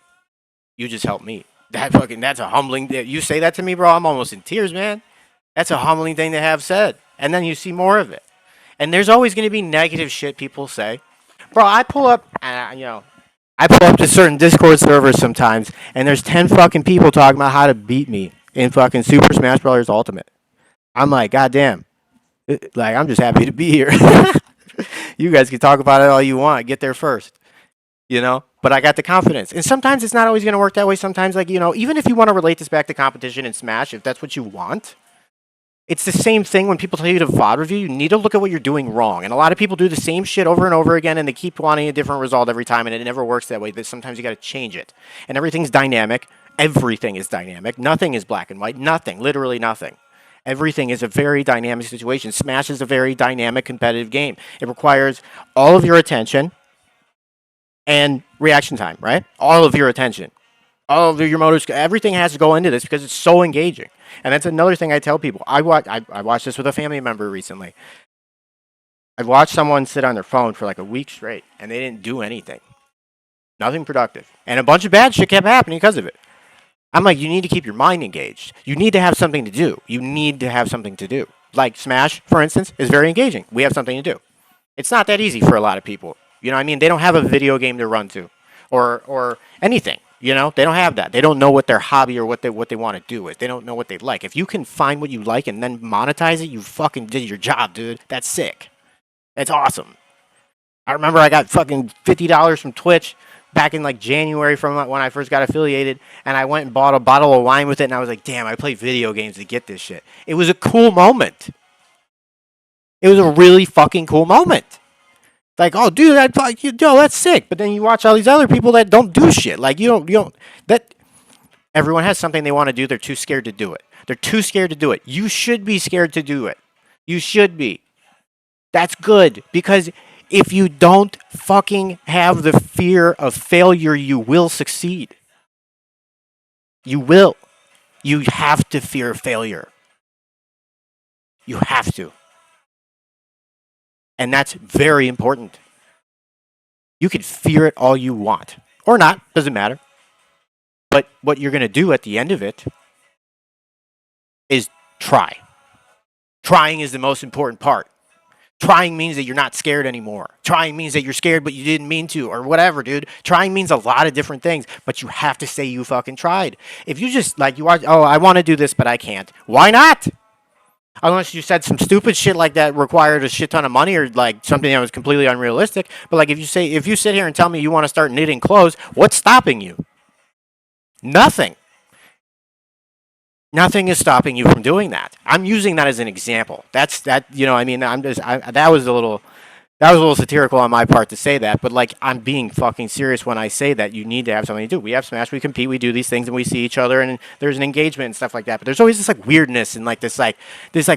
You just helped me. That's a humbling. You say that to me, bro, I'm almost in tears, man. That's a humbling thing to have said. And then you see more of it. And there's always going to be negative shit people say. Bro, I pull up, I pull up to certain Discord servers sometimes, and there's 10 fucking people talking about how to beat me in fucking Super Smash Bros. Ultimate. I'm like, goddamn. Like, I'm just happy to be here. You guys can talk about it all you want. Get there first. But I got the confidence. And sometimes it's not always going to work that way. Sometimes, even if you want to relate this back to competition and Smash, if that's what you want, it's the same thing when people tell you to VOD review. You need to look at what you're doing wrong. And a lot of people do the same shit over and over again, and they keep wanting a different result every time, and it never works that way. Sometimes you got to change it. And everything's dynamic. Everything is dynamic. Nothing is black and white. Nothing. Literally nothing. Everything is a very dynamic situation. Smash is a very dynamic, competitive game. It requires all of your attention and reaction time, right? All of your attention. All of your motor, everything has to go into this because it's so engaging. And that's another thing I tell people. I watched this with a family member recently. I watched someone sit on their phone for like a week straight, and they didn't do anything. Nothing productive. And a bunch of bad shit kept happening because of it. I'm like, you need to keep your mind engaged. You need to have something to do. You need to have something to do. Like Smash, for instance, is very engaging. We have something to do. It's not that easy for a lot of people. You know what I mean? They don't have a video game to run to or anything. You know, they don't have that. They don't know what their hobby or what they want to do is. They don't know what they like. If you can find what you like and then monetize it, you fucking did your job, dude. That's sick. That's awesome. I remember I got fucking $50 from Twitch back in like January from when I first got affiliated, and I went and bought a bottle of wine with it, and I was like, damn, I played video games to get this shit. It was a cool moment. It was a really fucking cool moment. Like, oh, dude, that's sick. But then you watch all these other people that don't do shit. Like, you don't, that, everyone has something they want to do. They're too scared to do it. They're too scared to do it. You should be scared to do it. You should be. That's good, because if you don't fucking have the fear of failure, you will succeed. You will. You have to fear failure. You have to. And that's very important. You can fear it all you want. Or not, doesn't matter. But what you're going to do at the end of it is try. Trying is the most important part. Trying means that you're not scared anymore. Trying means that you're scared but you didn't mean to, or whatever, dude. Trying means a lot of different things, but you have to say you fucking tried. If you just, like, you are, oh, I want to do this, but I can't. Why not? Unless you said some stupid shit like that required a shit ton of money, or like something that was completely unrealistic. But like, if you sit here and tell me you want to start knitting clothes, what's stopping you? Nothing. Nothing is stopping you from doing that. I'm using that as an example. That's that. You know, I mean, that was a little satirical on my part to say that, but like, I'm being fucking serious when I say that you need to have something to do. We have Smash, we compete, we do these things, and we see each other, and there's an engagement and stuff like that. But there's always this like weirdness and like this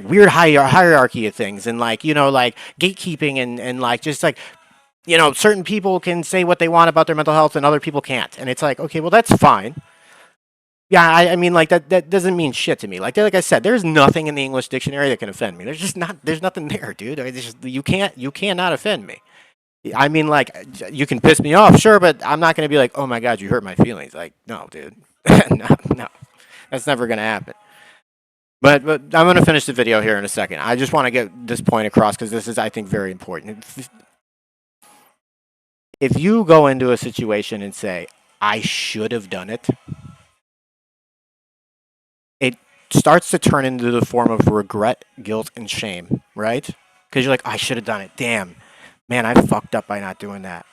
weird hierarchy of things, and like, you know, like gatekeeping and like just like, you know, certain people can say what they want about their mental health and other people can't, and it's like, okay, well, that's fine. Yeah, I mean, like, that doesn't mean shit to me. Like I said, there's nothing in the English dictionary that can offend me. There's nothing there, dude. You cannot offend me. I mean, like, you can piss me off, sure, but I'm not gonna be like, oh my god, you hurt my feelings. Like, no, dude, no, that's never gonna happen. But I'm gonna finish the video here in a second. I just want to get this point across because this is, I think, very important. If you go into a situation and say, I should have done it, it starts to turn into the form of regret, guilt, and shame, right? Because you're like, I should have done it. Damn, man, I fucked up by not doing that.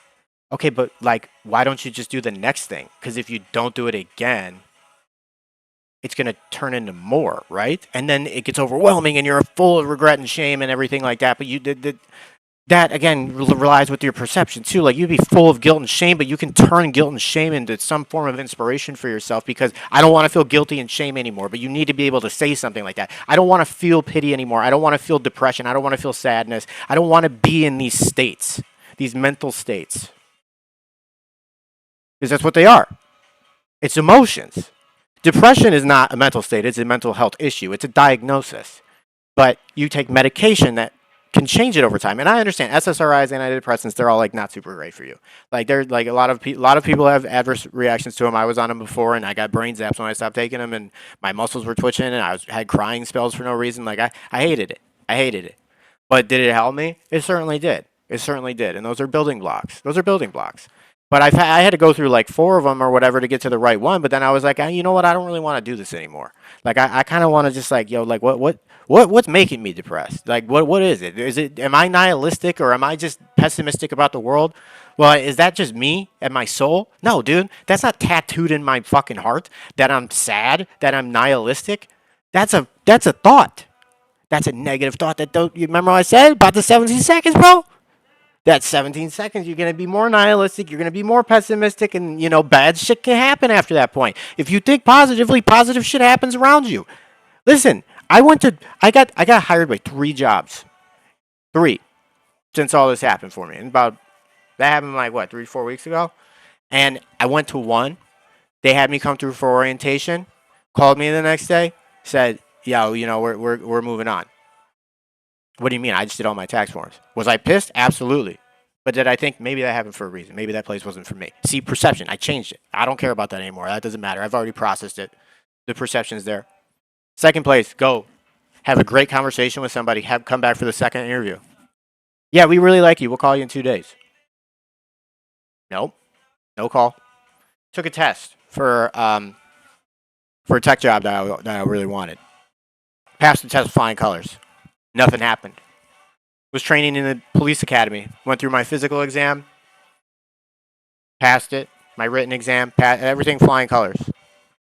Okay, but like, why don't you just do the next thing? Because if you don't do it again, it's going to turn into more, right? And then it gets overwhelming and you're full of regret and shame and everything like that. But you did that, again, relies with your perception too. Like, you'd be full of guilt and shame, but you can turn guilt and shame into some form of inspiration for yourself, because I don't want to feel guilty and shame anymore, but you need to be able to say something like that. I don't want to feel pity anymore. I don't want to feel depression. I don't want to feel sadness. I don't want to be in these states, these mental states, because that's what they are. It's emotions. Depression is not a mental state. It's a mental health issue. It's a diagnosis. But you take medication that can change it over time. And I understand SSRIs, antidepressants, they're all like not super great for you. Like, they're like, a lot of people have adverse reactions to them. I was on them before, and I got brain zaps when I stopped taking them, and my muscles were twitching, and I had crying spells for no reason. Like, I hated it. I hated it. But did it help me? It certainly did. It certainly did. And those are building blocks. But I had to go through like 4 of them or whatever to get to the right one. But then I was like, you know what? I don't really want to do this anymore. Like, I kind of want to just like, like, what's making me depressed? Like, what is it? Am I nihilistic, or am I just pessimistic about the world? Well, is that just me and my soul? No, dude, that's not tattooed in my fucking heart that I'm sad, that I'm nihilistic. That's a thought. That's a negative thought. You remember what I said about the 17 seconds, bro? That 17 seconds, you're going to be more nihilistic, you're going to be more pessimistic, and, you know, bad shit can happen after that point. If you think positively, positive shit happens around you. Listen, I got hired by 3 jobs. 3. Since all this happened for me. And that happened like, what, 3-4 weeks ago? And I went to one. They had me come through for orientation, called me the next day, said, yo, you know, we're moving on. What do you mean? I just did all my tax forms. Was I pissed? Absolutely. But did I think maybe that happened for a reason? Maybe that place wasn't for me. See, perception. I changed it. I don't care about that anymore. That doesn't matter. I've already processed it. The perception's there. Second place, go. Have a great conversation with somebody. Come back for the second interview. Yeah, we really like you. We'll call you in 2 days. Nope. No call. Took a test. for a tech job that I really wanted. Passed the test with flying colors. Nothing happened. Was training in the police academy. Went through my physical exam. Passed it. My written exam. Everything flying colors.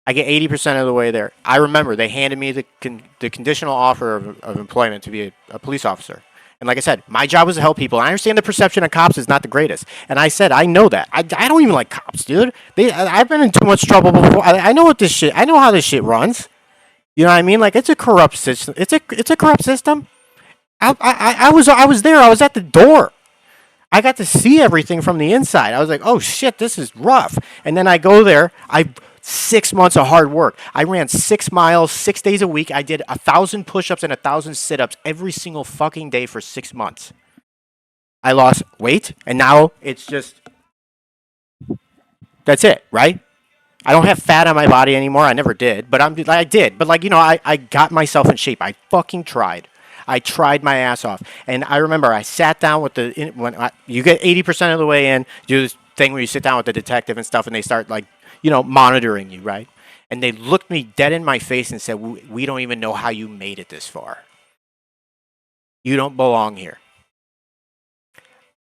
I get 80% of the way there. I remember they handed me the conditional offer of employment to be a police officer. And like I said, my job was to help people. I understand the perception of cops is not the greatest. And I said, I know that. I don't even like cops, dude. I've been in too much trouble before. I know what this shit. I know how this shit runs. You know what I mean? Like, it's a corrupt system. It's a corrupt system. I was there. I was at the door. I got to see everything from the inside. I was like, oh shit, this is rough. And then I go there. 6 months of hard work. I ran 6 miles 6 days a week. I did 1,000 push-ups and 1,000 sit-ups every single fucking day for 6 months. I lost weight, and now it's just that's it, right? I don't have fat on my body anymore. I never did, but I did. But like, you know, I got myself in shape. I fucking tried. I tried my ass off, and I remember I sat down with you get 80% of the way in, do this thing where you sit down with the detective and stuff, and they start like, you know, monitoring you, right? And they looked me dead in my face and said, we don't even know how you made it this far. You don't belong here.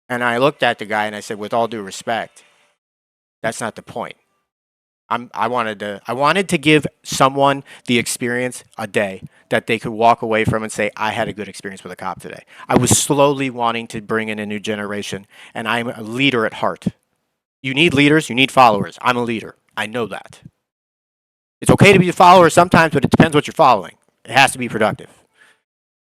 And I looked at the guy and I said, with all due respect, that's not the point. I wanted to give someone the experience a day that they could walk away from and say, I had a good experience with a cop today. I was slowly wanting to bring in a new generation, and I'm a leader at heart. You need leaders, you need followers. I'm a leader. I know that. It's okay to be a follower sometimes, but it depends what you're following. It has to be productive.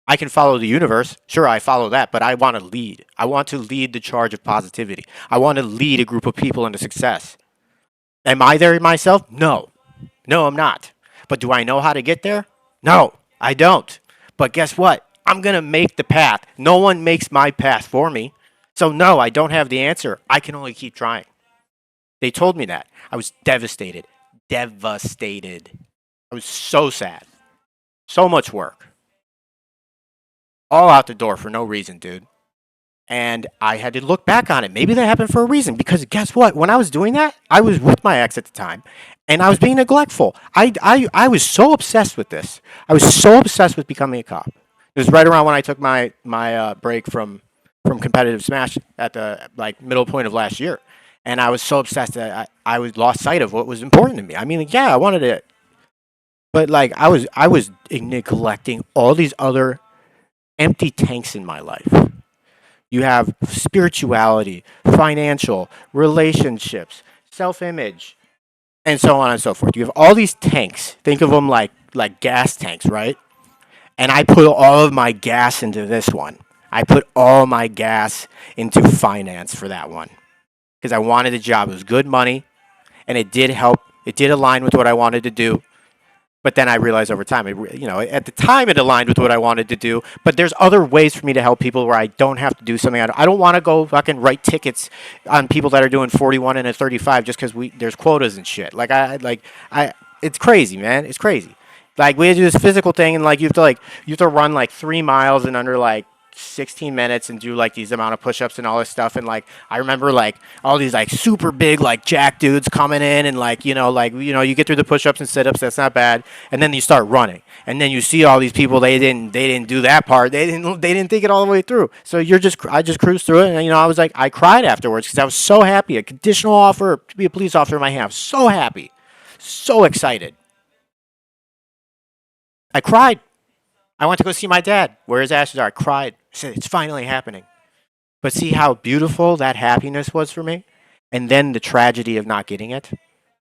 I can follow the universe. Sure, I follow that, but I want to lead. I want to lead the charge of positivity. I want to lead a group of people into success. Am I there myself? No. No, I'm not. But do I know how to get there? No, I don't. But guess what? I'm going to make the path. No one makes my path for me. So no, I don't have the answer. I can only keep trying. They told me that. I was devastated. Devastated. I was so sad. So much work. All out the door for no reason, dude. And I had to look back on it. Maybe that happened for a reason. Because guess what? When I was doing that, I was with my ex at the time. And I was being neglectful. I was so obsessed with this. I was so obsessed with becoming a cop. It was right around when I took my break from competitive Smash at the like middle point of last year. And I was so obsessed that I was lost sight of what was important to me. I mean, like, yeah, I wanted it. But like I was neglecting all these other empty tanks in my life. You have spirituality, financial, relationships, self-image, and so on and so forth. You have all these tanks. Think of them like gas tanks, right? And I put all of my gas into this one. I put all my gas into finance for that one because I wanted a job. It was good money, and it did help. It did align with what I wanted to do. But then I realized over time, at the time it aligned with what I wanted to do. But there's other ways for me to help people where I don't have to do something. I don't want to go fucking write tickets on people that are doing 41 and a 35 just because there's quotas and shit. It's crazy, man. It's crazy. Like we have to do this physical thing, and like you have to run like 3 miles in under like 16 minutes and do like these amount of push-ups and all this stuff. And like I remember like all these like super big like jack dudes coming in and you get through the push-ups and sit-ups, that's not bad, and then you start running and then you see all these people, they didn't do that part, they didn't think it all the way through. So I just cruised through it, and I was like, I cried afterwards because I was so happy. A conditional offer to be a police officer in my hand. I was so happy, so excited. I cried. I went to go see my dad where his ashes are. I cried. I said, it's finally happening. But see how beautiful that happiness was for me? And then the tragedy of not getting it.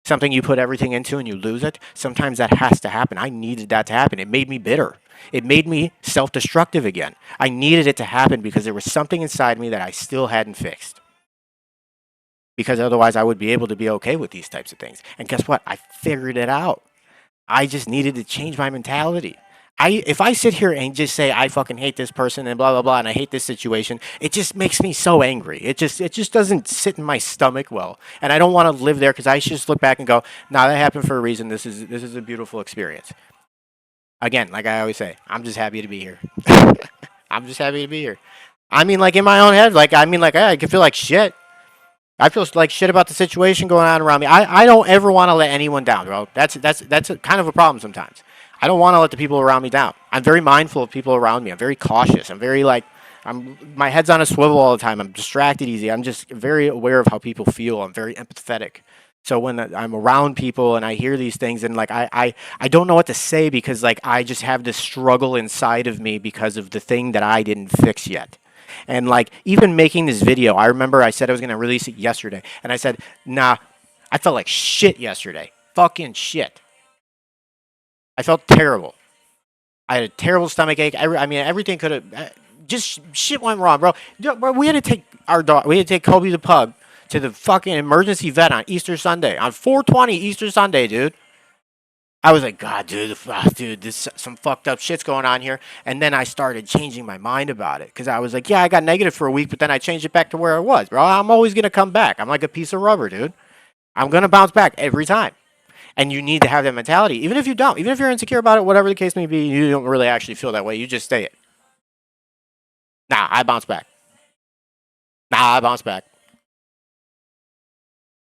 Something you put everything into and you lose it. Sometimes that has to happen. I needed that to happen. It made me bitter. It made me self-destructive again. I needed it to happen because there was something inside me that I still hadn't fixed. Because otherwise I would be able to be okay with these types of things. And guess what? I figured it out. I just needed to change my mentality. If I sit here and just say I fucking hate this person and blah blah blah and I hate this situation, it just makes me so angry. It just doesn't sit in my stomach well, and I don't want to live there because I should just look back and go, nah, that happened for a reason. This is a beautiful experience. Again, like I always say, I'm just happy to be here. I'm just happy to be here. I mean, like in my own head, I can feel like shit. I feel like shit about the situation going on around me. I don't ever want to let anyone down, bro. That's kind of a problem sometimes. I don't want to let the people around me down. I'm very mindful of people around me. I'm very cautious. I'm very like, my head's on a swivel all the time. I'm distracted easy. I'm just very aware of how people feel. I'm very empathetic. So when I'm around people and I hear these things and like I don't know what to say because like I just have this struggle inside of me because of the thing that I didn't fix yet. And like even making this video, I remember I said I was going to release it yesterday and I said, "Nah, I felt like shit yesterday. Fucking shit. I felt terrible. I had a terrible stomach ache. I mean, everything could have just shit went wrong, bro. We had to take our dog. We had to take Kobe the pug to the fucking emergency vet on Easter Sunday, on 4/20 Easter Sunday, dude. I was like, God, dude, this some fucked up shit's going on here. And then I started changing my mind about it because I was like, yeah, I got negative for a week, but then I changed it back to where I was, bro. I'm always gonna come back. I'm like a piece of rubber, dude. I'm gonna bounce back every time. And you need to have that mentality, even if you don't, even if you're insecure about it, whatever the case may be, you don't really actually feel that way. You just stay it. Nah, I bounce back. Nah, I bounce back.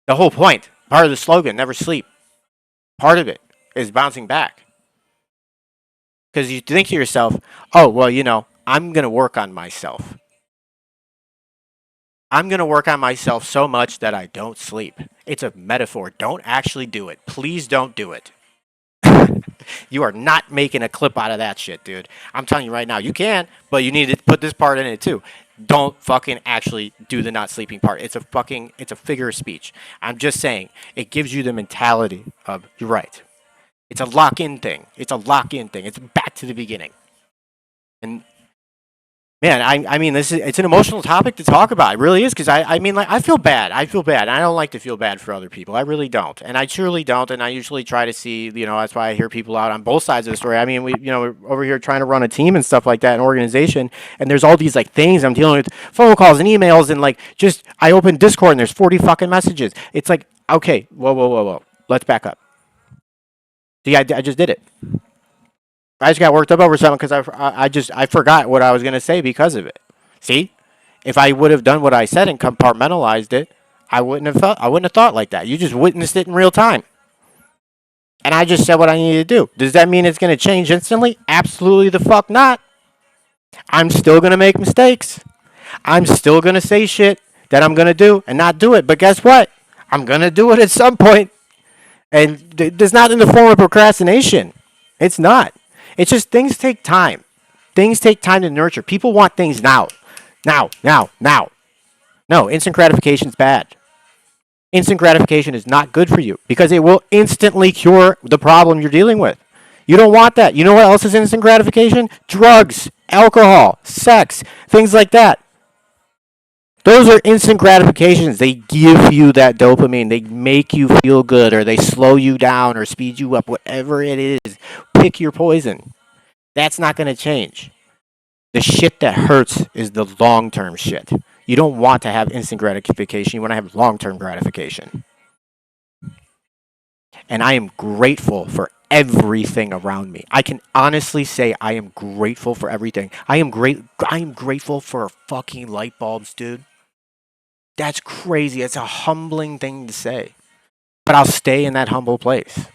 The whole point, part of the slogan, never sleep. Part of it is bouncing back. Because you think to yourself, oh, well, you know, I'm going to work on myself. I'm going to work on myself so much that I don't sleep. It's a metaphor. Don't actually do it. Please don't do it. You are not making a clip out of that shit, dude. I'm telling you right now, you can, but you need to put this part in it too. Don't fucking actually do the not sleeping part. It's a figure of speech. I'm just saying, it gives you the mentality of, you're right. It's a lock-in thing. It's back to the beginning. And man, I mean, it's an emotional topic to talk about. It really is, because I mean, like, I feel bad. I don't like to feel bad for other people. I really don't, and I truly don't. And I usually try to see, you know, that's why I hear people out on both sides of the story. I mean, we're over here trying to run a team and stuff like that, an organization, and there's all these like things I'm dealing with, phone calls and emails, and like just I open Discord and there's 40 fucking messages. It's like, okay, whoa, let's back up. See, I just did it. I just got worked up over something because I forgot what I was gonna say because of it. See, if I would have done what I said and compartmentalized it, I wouldn't have thought like that. You just witnessed it in real time, and I just said what I needed to do. Does that mean it's gonna change instantly? Absolutely the fuck not. I'm still gonna make mistakes. I'm still gonna say shit that I'm gonna do and not do it. But guess what? I'm gonna do it at some point, and it's not in the form of procrastination. It's not. It's just things take time. Things take time to nurture. People want things now. Now. No, instant gratification is bad. Instant gratification is not good for you because it will instantly cure the problem you're dealing with. You don't want that. You know what else is instant gratification? Drugs, alcohol, sex, things like that. Those are instant gratifications. They give you that dopamine. They make you feel good, or they slow you down or speed you up, whatever it is. Pick your poison. That's not going to change. The shit that hurts is the long-term shit. You don't want to have instant gratification. You want to have long-term gratification. And I am grateful for everything around me. I can honestly say I am grateful for everything. I am grateful for fucking light bulbs, dude. That's crazy. It's a humbling thing to say. But I'll stay in that humble place.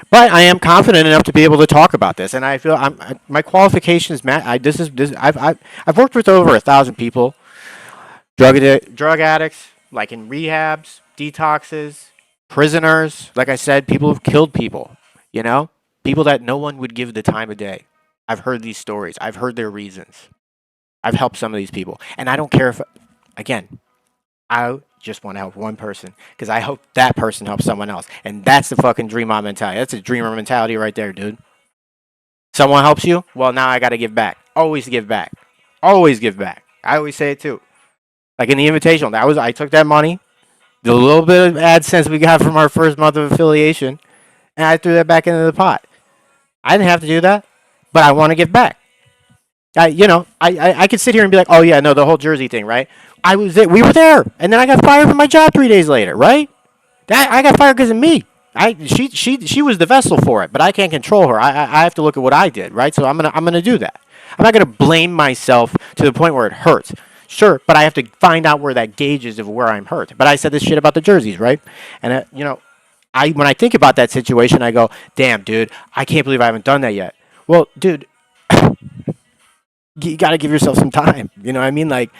But I am confident enough to be able to talk about this, and I feel my qualifications. I've worked with over 1,000 people, drug addicts, like in rehabs, detoxes, prisoners. Like I said, people who've killed people. You know, people that no one would give the time of day. I've heard these stories. I've heard their reasons. I've helped some of these people, and I don't care if, again, I just want to help one person because I hope that person helps someone else. And that's the fucking dream on mentality. That's a dreamer mentality right there, dude. Someone helps you? Well, now I got to give back. Always give back. Always give back. I always say it too. Like in the Invitational, I took that money, the little bit of AdSense we got from our first month of affiliation, and I threw that back into the pot. I didn't have to do that, but I want to give back. I could sit here and be like, oh yeah, no, the whole Jersey thing, right? We were there, and then I got fired from my job 3 days later, right? I got fired because of me. She was the vessel for it, but I can't control her. I have to look at what I did, right? So I'm gonna do that. I'm not gonna blame myself to the point where it hurts. Sure, but I have to find out where that gauge is of where I'm hurt. But I said this shit about the jerseys, right? And you know, when I think about that situation, I go, damn, dude, I can't believe I haven't done that yet. Well, dude, you got to give yourself some time. You know what I mean? Like,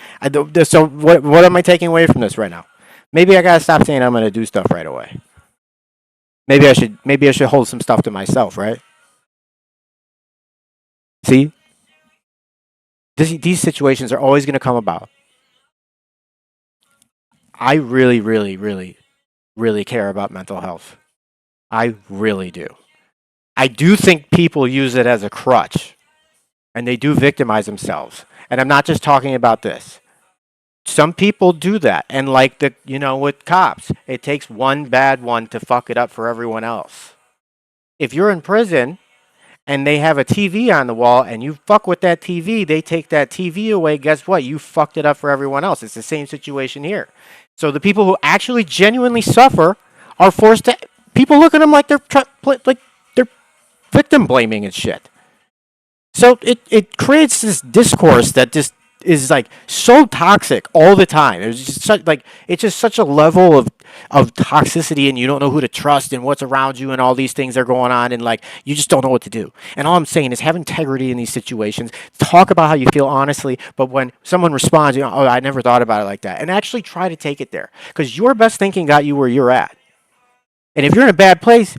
so what am I taking away from this right now? Maybe I gotta stop saying I'm gonna do stuff right away. Maybe I should hold some stuff to myself, right? See, these situations are always gonna come about. I really, really, really, really care about mental health. I really do. I do think people use it as a crutch, and they do victimize themselves. And I'm not just talking about this. Some people do that, and like with cops, it takes one bad one to fuck it up for everyone else. If you're in prison and they have a TV on the wall and you fuck with that TV, they take that TV away. Guess what? You fucked it up for everyone else. It's the same situation here. So the people who actually genuinely suffer are forced to. People look at them like they're victim blaming and shit. So it creates this discourse that just is like so toxic all the time. It's just such a level of toxicity, and you don't know who to trust and what's around you, and all these things are going on, and like you just don't know what to do. And all I'm saying is have integrity in these situations. Talk about how you feel honestly, but when someone responds, oh, I never thought about it like that, and actually try to take it there, because your best thinking got you where you're at. And if you're in a bad place,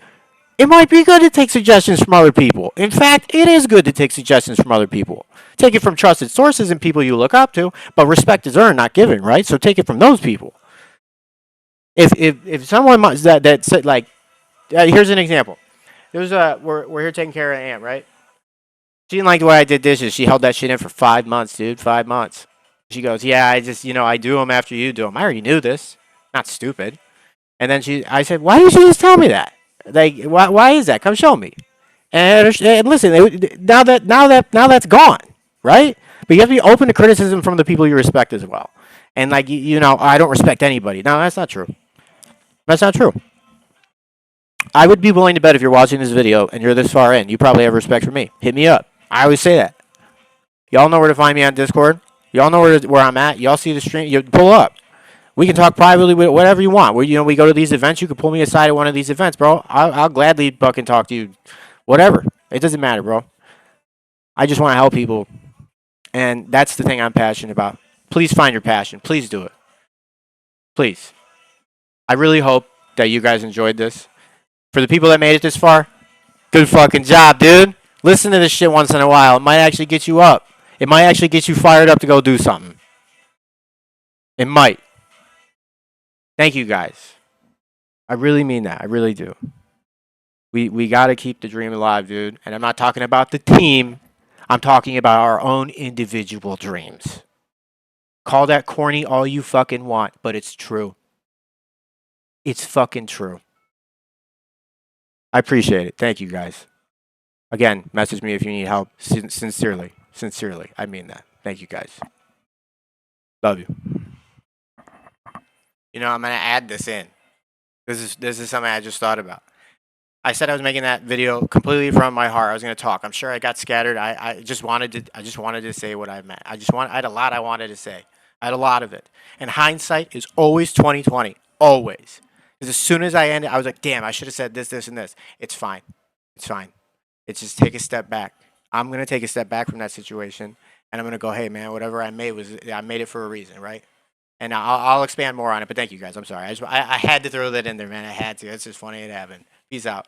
it might be good to take suggestions from other people. In fact, it is good to take suggestions from other people. Take it from trusted sources and people you look up to, but respect is earned, not given, right? So take it from those people. If someone that said like, here's an example. There's we're here taking care of an aunt, right? She didn't like the way I did dishes. She held that shit in for 5 months, dude. 5 months. She goes, yeah, I just I do them after you do them. I already knew this. Not stupid. And then I said, why didn't you just tell me that? Like, why is that? Come show me. And listen, now that's gone, right? But you have to be open to criticism from the people you respect as well. And like I don't respect anybody. No, that's not true. That's not true. I would be willing to bet if you're watching this video and you're this far in, you probably have respect for me. Hit me up. I always say that. Y'all know where to find me on Discord. Y'all know where I'm at. Y'all see the stream. You pull up. We can talk privately, whatever you want. We go to these events. You can pull me aside at one of these events, bro. I'll gladly fucking talk to you. Whatever. It doesn't matter, bro. I just want to help people, and that's the thing I'm passionate about. Please find your passion. Please do it. Please. I really hope that you guys enjoyed this. For the people that made it this far, good fucking job, dude. Listen to this shit once in a while. It might actually get you up. It might actually get you fired up to go do something. It might. Thank you, guys. I really mean that. I really do. We got to keep the dream alive, dude. And I'm not talking about the team. I'm talking about our own individual dreams. Call that corny all you fucking want, but it's true. It's fucking true. I appreciate it. Thank you, guys. Again, message me if you need help. Sincerely. Sincerely. I mean that. Thank you, guys. Love you. I'm going to add this in. This is something I just thought about. I said I was making that video completely from my heart. I was going to talk. I'm sure I got scattered. I just wanted to say what I meant. I had a lot I wanted to say. I had a lot of it. And hindsight is always 2020. Always. Because as soon as I ended, I was like, damn, I should have said this, this, and this. It's fine. It's fine. It's just take a step back. I'm going to take a step back from that situation. And I'm going to go, hey, man, whatever I made I made it for a reason, right? And I'll expand more on it. But thank you, guys. I'm sorry. I had to throw that in there, man. I had to. It's just funny it happened. Peace out.